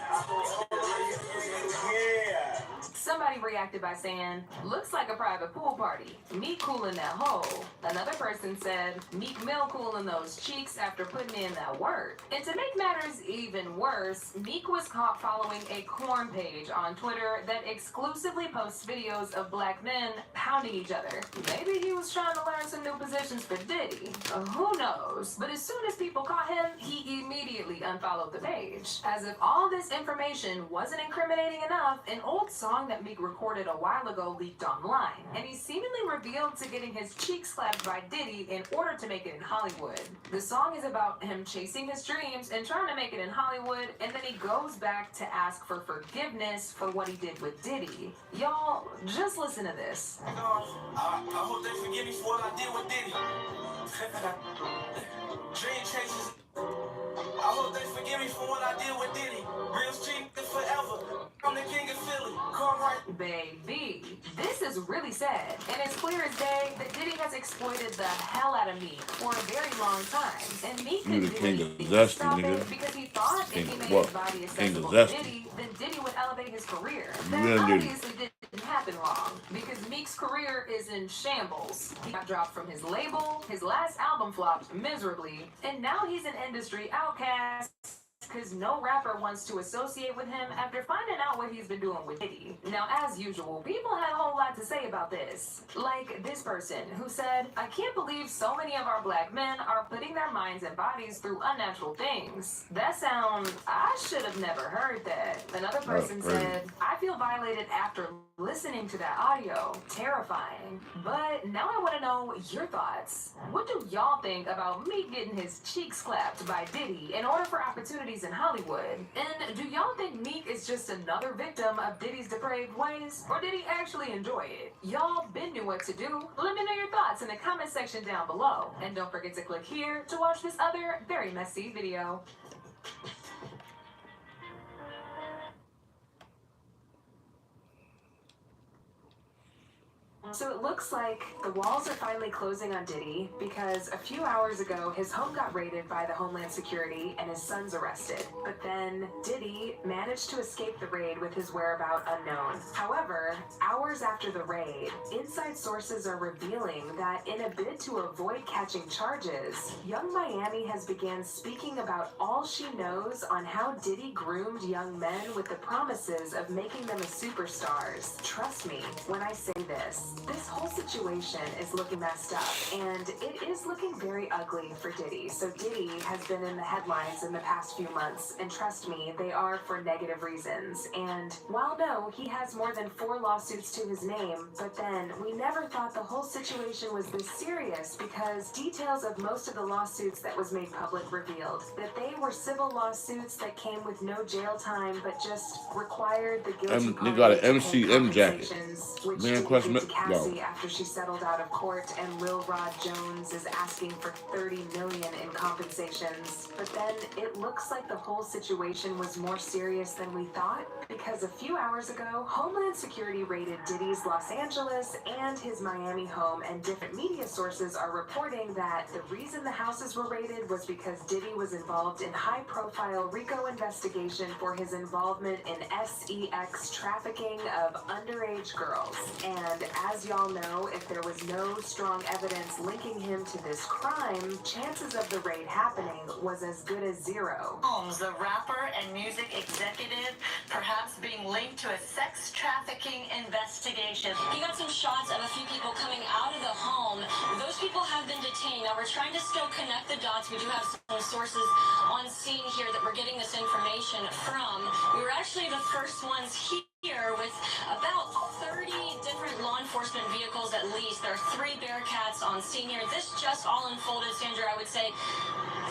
Yeah. Somebody reacted by saying, looks like a private pool party. Meek cooling that hole. Another person said, Meek Mill cooling those cheeks after putting in that work. And to make matters even worse, Meek was caught following a corn page on Twitter that exclusively posts videos of black men pounding each other. Maybe he was trying to learn some new positions for Diddy. Who knows? But as soon as people caught him, he immediately unfollowed the page. As if all this information wasn't incriminating enough, an old song that Meek recorded a while ago leaked online, and he seemingly revealed to getting his cheeks slapped by Diddy in order to make it in Hollywood. The song is about him chasing his dreams and trying to make it in Hollywood, and then he goes back to ask for forgiveness for what he did with Diddy. Y'all, just listen to this. I hope they forgive me for what I did with Diddy. Dream chasers. I hope they forgive me for what I did with Diddy. Real street forever. I'm the king of Philly. Baby, this is really sad, and it's clear as day that Diddy has exploited the hell out of Meek for a very long time, and Meek couldn't do anything to stop it because he thought if he made his body accessible to Diddy, then Diddy would elevate his career. That obviously didn't happen long, because Meek's career is in shambles. He got dropped from his label, his last album flopped miserably, and now he's an industry outcast because no rapper wants to associate with him after finding out what he's been doing with Diddy. Now, as usual, people had a whole lot to say about this. Like this person who said, I can't believe so many of our black men are putting their minds and bodies through unnatural things. That sound, I should have never heard that. Another person said, I feel violated after listening to that audio. Terrifying. But now I want to know your thoughts. What do y'all think about Meek getting his cheeks clapped by Diddy in order for opportunities in Hollywood? And do y'all think Meek is just another victim of Diddy's depraved ways? Or did he actually enjoy it? Y'all been knew what to do. Let me know your thoughts in the comment section down below. And don't forget to click here to watch this other very messy video. So it looks like the walls are finally closing on Diddy because a few hours ago his home got raided by the Homeland Security and his son's arrested. But then Diddy managed to escape the raid with his whereabouts unknown. However, hours after the raid, inside sources are revealing that in a bid to avoid catching charges, Young Miami has began speaking about all she knows on how Diddy groomed young men with the promises of making them as superstars. Trust me when I say this. this whole situation is looking messed up, and it is looking very ugly for Diddy. So Diddy has been in the headlines in the past few months, and trust me, they are for negative reasons. And while no, he has more than 4 lawsuits to his name, but then we never thought the whole situation was this serious, because details of most of the lawsuits that was made public revealed that they were civil lawsuits that came with no jail time, but just required the guilty They got an party to pay MCM jacket. compensations, which Man Diddy Crush did to yo. Cassie after she settled out of court, and Lil Rod Jones is asking for $30 million in compensations. But then it looks like the whole situation was more serious than we thought, because a few hours ago, Homeland Security raided Diddy's Los Angeles and his Miami home, and different media sources are reporting that the reason the houses were raided was because Diddy was involved in high-profile RICO investigation for his involvement in sex trafficking of underage girls. And as y'all know, if there was no strong evidence linking him to this crime, chances of the raid happening was as good as zero. Holmes, the rapper and music executive, perhaps being linked to a sex trafficking investigation. He got some shots of a few people coming out of the home. Those people have been detained. Now, we're trying to still connect the dots. We do have some sources on scene here that we're getting this information from. We were actually the first ones here with about 30 different law enforcement vehicles at least. There are 3 Bearcats on scene here. This just all unfolded, Sandra, I would say,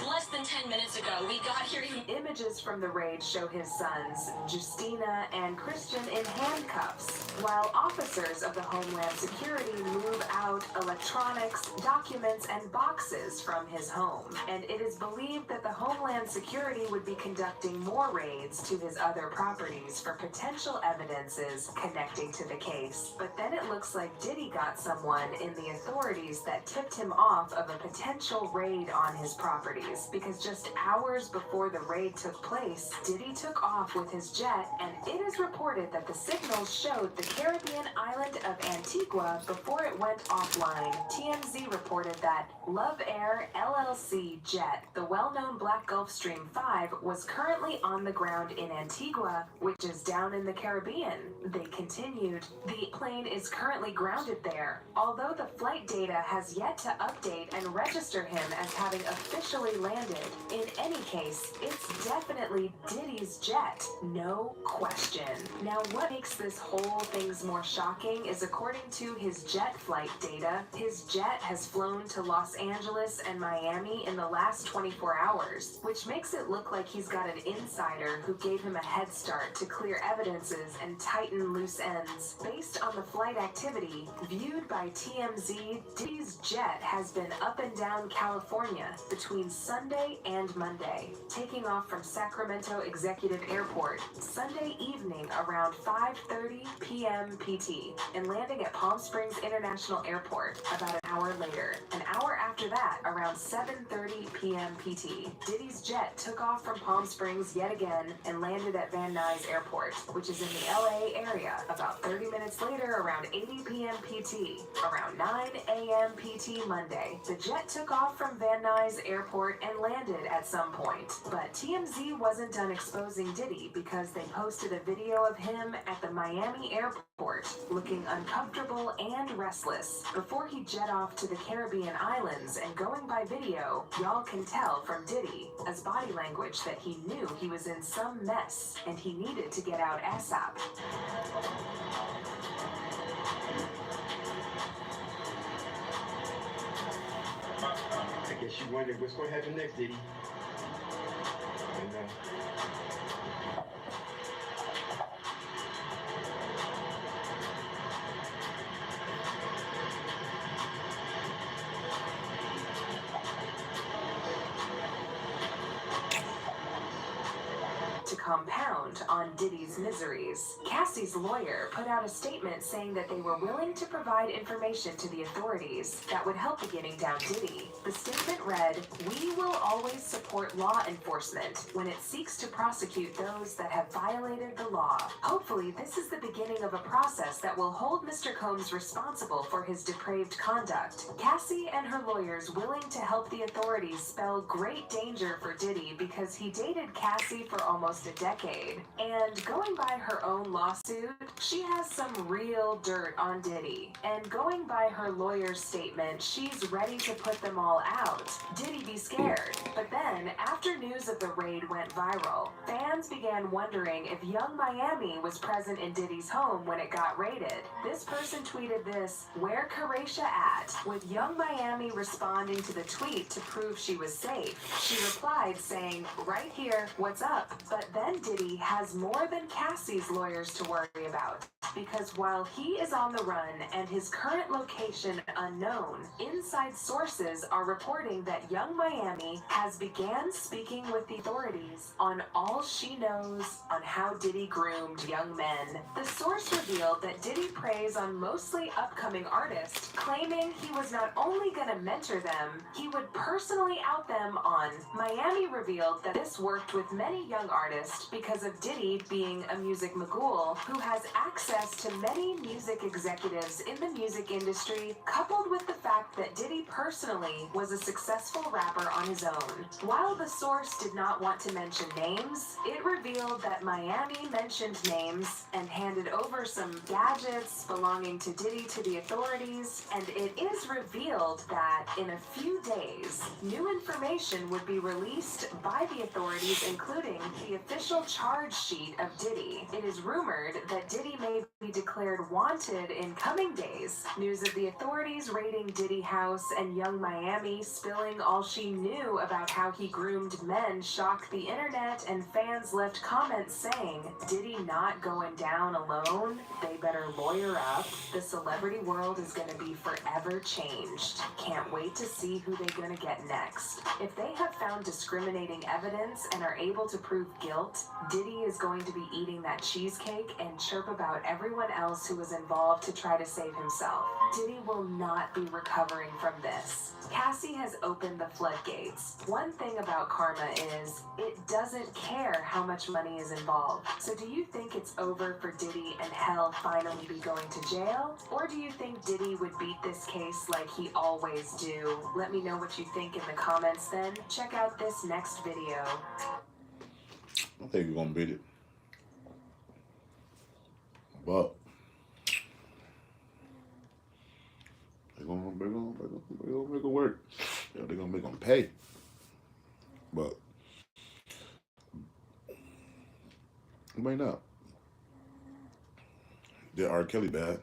less than 10 minutes ago. We got here. Images from the raid show his sons, Justina and Christian, in handcuffs, while officers of the Homeland Security move out electronics, documents, and boxes from his home. And it is believed that the Homeland Security would be conducting more raids to his other properties for potential evidences connecting to the case. But then it looks like Diddy got someone in the authorities that tipped him off of a potential raid on his properties, because just hours before the raid took place, Diddy took off with his jet, and it is reported that the signals showed the Caribbean island of Antigua before it went offline. TMZ reported that Love Air LLC jet, the well-known Black Gulfstream 5, was currently on the ground in Antigua, which is down in the Caribbean. They continued, the plane is currently grounded there, although the flight data has yet to update and register him as having officially landed. In any case, it's definitely Diddy's jet, no question. Now, what makes this whole thing more shocking is, according to his jet flight data, his jet has flown to Los Angeles and Miami in the last 24 hours, which makes it look like he's got an insider who gave him a head start to clear evidences and tighten loose ends. Based on the flight activity, viewed by TMZ, Diddy's jet has been up and down California between Sunday and Monday, taking off from Sacramento Executive Airport Sunday evening around 5:30 p.m. PT, and landing at Palm Springs International Airport about an hour later. An hour after that, around 7:30 p.m. PT, Diddy's jet took off from Palm Springs yet again and landed at Van Nuys Airport, which is in the LA area. About 30 minutes later, around 80 p.m. PT, around 9 a.m. PT Monday, the jet took off from Van Nuys Airport and landed at some point. But TMZ wasn't done exposing Diddy, because they posted a video of him at the Miami airport looking uncomfortable and restless before he jet off to the Caribbean islands. And going by video, y'all can tell from Diddy as body language that he knew he was in some mess and he needed to get out ASAP. I guess you wondered what's going to happen next, Diddy. I know. To compound on Diddy's miseries, Cassie's lawyer put out a statement saying that they were willing to provide information to the authorities that would help in getting down Diddy. The statement read, "We will always support law enforcement when it seeks to prosecute those that have violated the law. Hopefully, this is the beginning of a process that will hold Mr. Combs responsible for his depraved conduct." Cassie and her lawyers willing to help the authorities spell great danger for Diddy, because he dated Cassie for almost almost a decade, and going by her own lawsuit, she has some real dirt on Diddy. And going by her lawyer's statement, she's ready to put them all out. Diddy be scared. But then, after news of the raid went viral, fans began wondering if Young Miami was present in Diddy's home when it got raided. This person tweeted this, "Where Caresha at?" with Young Miami responding to the tweet to prove she was safe. She replied saying, "Right here, what's up?" But then Diddy has more than Cassie's lawyers to worry about, because while he is on the run and his current location unknown, inside sources are reporting that Young Miami has began speaking with the authorities on all she knows on how Diddy groomed young men. The source revealed that Diddy preys on mostly upcoming artists, claiming he was not only going to mentor them, he would personally out them on. Miami revealed that this worked with many young artists because of Diddy being a music mogul who has access to many music executives in the music industry, coupled with the fact that Diddy personally was a successful rapper on his own. While the source did not want to mention names, it revealed that Miami mentioned names and handed over some gadgets belonging to Diddy to the authorities, and it is revealed that in a few days, new information would be released by the authorities, including the official charge sheet of Diddy. It is rumored that Diddy may be declared wanted in coming days. News of the authorities raiding Diddy house and Young Miami spilling all she knew about how he groomed men shocked the internet, and fans left comments saying, "Diddy not going down alone? They better lawyer up. The celebrity world is going to be forever changed. Can't wait to see who they're going to get next." If they have found discriminating evidence and are able to prove guilt, Diddy is going to be eating that cheesecake and chirp about everyone else who was involved to try to save himself. Diddy will not be recovering from this. Cassie has opened the floodgates. One thing about karma is, it doesn't care how much money is involved. So do you think it's over for Diddy and he'll finally be going to jail? Or do you think Diddy would beat this case like he always do? Let me know what you think in the comments then. Check out this next video. I think we're gonna beat it. But they're gonna make it work. Yeah, they're gonna make them pay. But it may not. Did R. Kelly bad?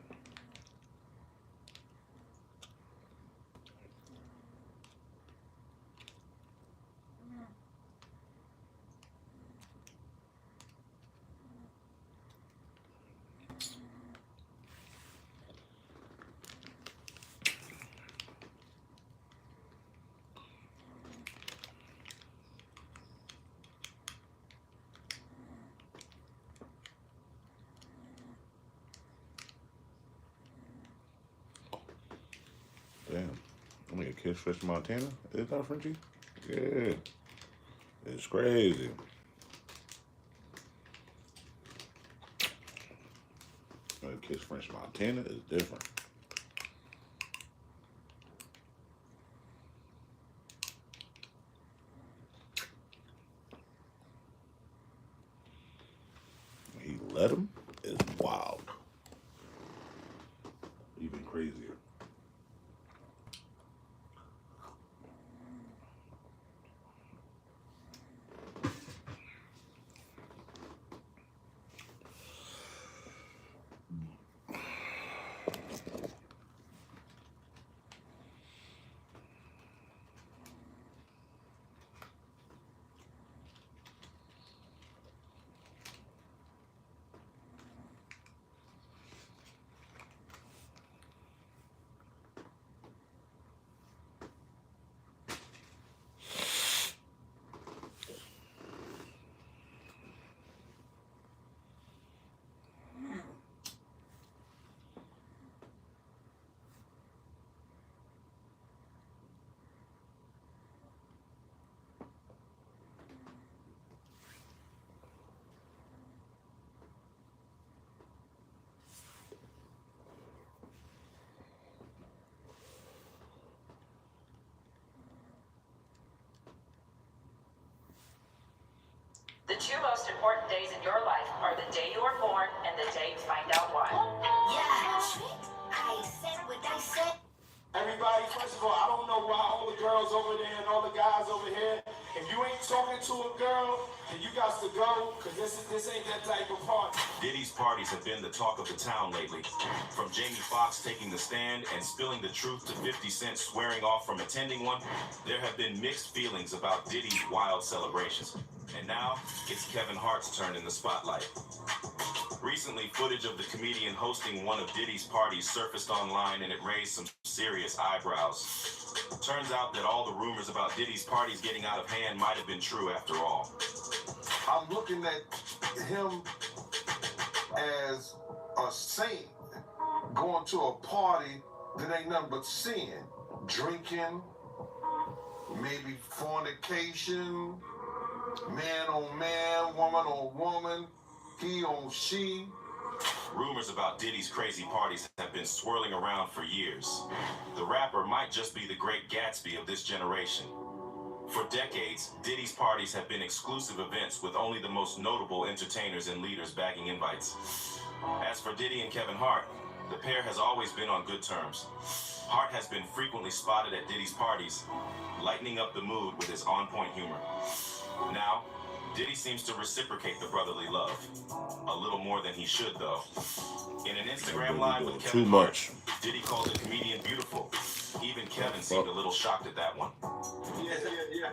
Damn. I'm gonna kiss Fresh Montana. Is that Frenchie? Yeah. It's crazy. Kiss French Montana is different. He let him is wild. Even crazier. days in your life are the day you are born and the day you find out why. Yeah, I said what I said. Everybody, first of all, I don't know why all the girls over there and all the guys over here, if you ain't talking to a girl, then you got to go, because this ain't that type of party. Diddy's parties have been the talk of the town lately. From Jamie Foxx taking the stand and spilling the truth to 50 Cent swearing off from attending one, there have been mixed feelings about Diddy's wild celebrations. And now, it's Kevin Hart's turn in the spotlight. Recently, footage of the comedian hosting one of Diddy's parties surfaced online, and it raised some serious eyebrows. Turns out that all the rumors about Diddy's parties getting out of hand might have been true after all. I'm looking at him as a saint going to a party that ain't nothing but sin. Drinking, maybe fornication, man on man, woman on woman, he on she. Rumors about Diddy's crazy parties have been swirling around for years. The rapper might just be the great Gatsby of this generation. For decades, Diddy's parties have been exclusive events with only the most notable entertainers and leaders bagging invites. As for Diddy and Kevin Hart, the pair has always been on good terms. Hart has been frequently spotted at Diddy's parties, lightening up the mood with his on-point humor. Now, Diddy seems to reciprocate the brotherly love. A little more than he should, though. In an Instagram live with Kevin Hart, Diddy called the comedian beautiful. Even Kevin seemed a little shocked at that one. Yeah.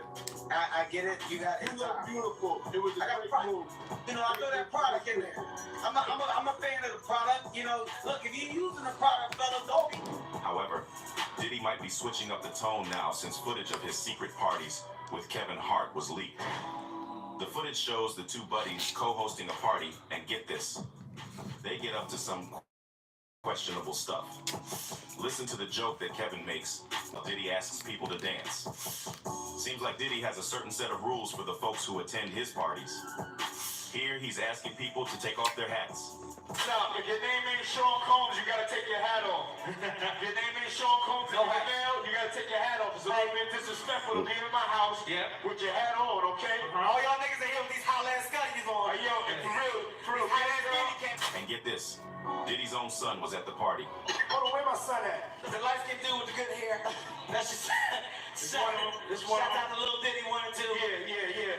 I get it. You got it. Look beautiful. It was a great move. You know, I throw that product in there. I'm a fan of the product. You know, look, if you're using the product, fellas, don't be. However, Diddy might be switching up the tone now since footage of his secret parties with Kevin Hart was leaked. The footage shows the two buddies co-hosting a party, and get this, they get up to some questionable stuff. Listen to the joke that Kevin makes while Diddy asks people to dance. Seems like Diddy has a certain set of rules for the folks who attend his parties. Here, he's asking people to take off their hats. Now, if your name ain't Sean Combs, you gotta take your hat off. If your name ain't Sean Combs in the mail, you gotta take your hat off. It's a little bit disrespectful to be in my house with your hat on, okay? All y'all niggas are here with these hot-ass scuddies on. Yo, for real, And get this, Diddy's own son was at the party. Hold on, where my son at? The light-skinned dude with the good hair. That's just... Shout out to Lil Diddy 1 and 2. Yeah.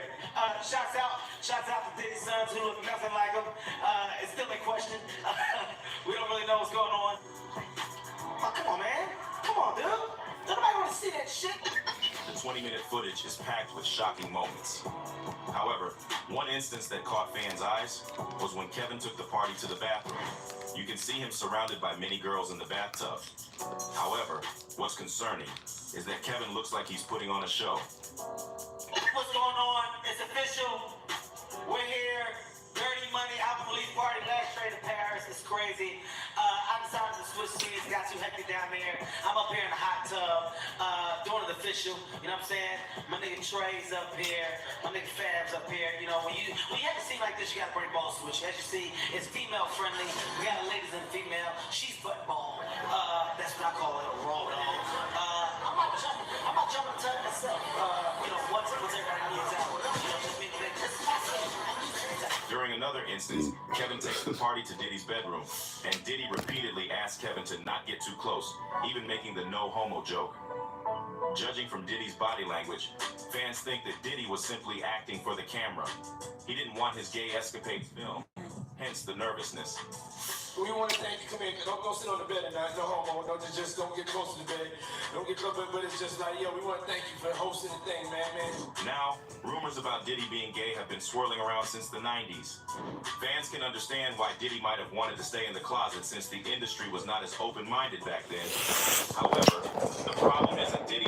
Shouts out to Diddy's sons who look nothing like him. It's still a question. We don't really know what's going on. Oh, come on, man. Come on, dude. Nobody want to see that shit. The 20-minute footage is packed with shocking moments. However, one instance that caught fans' eyes was when Kevin took the party to the bathroom. You can see him surrounded by many girls in the bathtub. However, what's concerning is that Kevin looks like he's putting on a show. What's going on? It's official. We're here. Dirty Money Out Police Party last trade to Paris. It's crazy. I decided to switch scenes. Got too hectic down there. I'm up here in the hot tub, doing it official. You know what I'm saying? My nigga Trey's up here. My nigga Fab's up here. You know, when you have a scene like this, you gotta bring ball switch. As you see, it's female friendly. We got a ladies and female. She's butt ball. That's what I call it, a raw dog. I'm not jumping to myself. You know, what's everybody needs out. You know, just being big. During another instance, Kevin takes the party to Diddy's bedroom, and Diddy repeatedly asks Kevin to not get too close, even making the no homo joke. Judging from Diddy's body language, fans think that Diddy was simply acting for the camera. He didn't want his gay escapades filmed, hence the nervousness. We want to thank you. Come in. Don't sit on the bed and no homo. Don't get close to the bed. Don't get close, but it's just like, yo, we want to thank you for hosting the thing, man. Now, rumors about Diddy being gay have been swirling around since the 90s. Fans can understand why Diddy might have wanted to stay in the closet since the industry was not as open-minded back then. However, the problem isn't Diddy's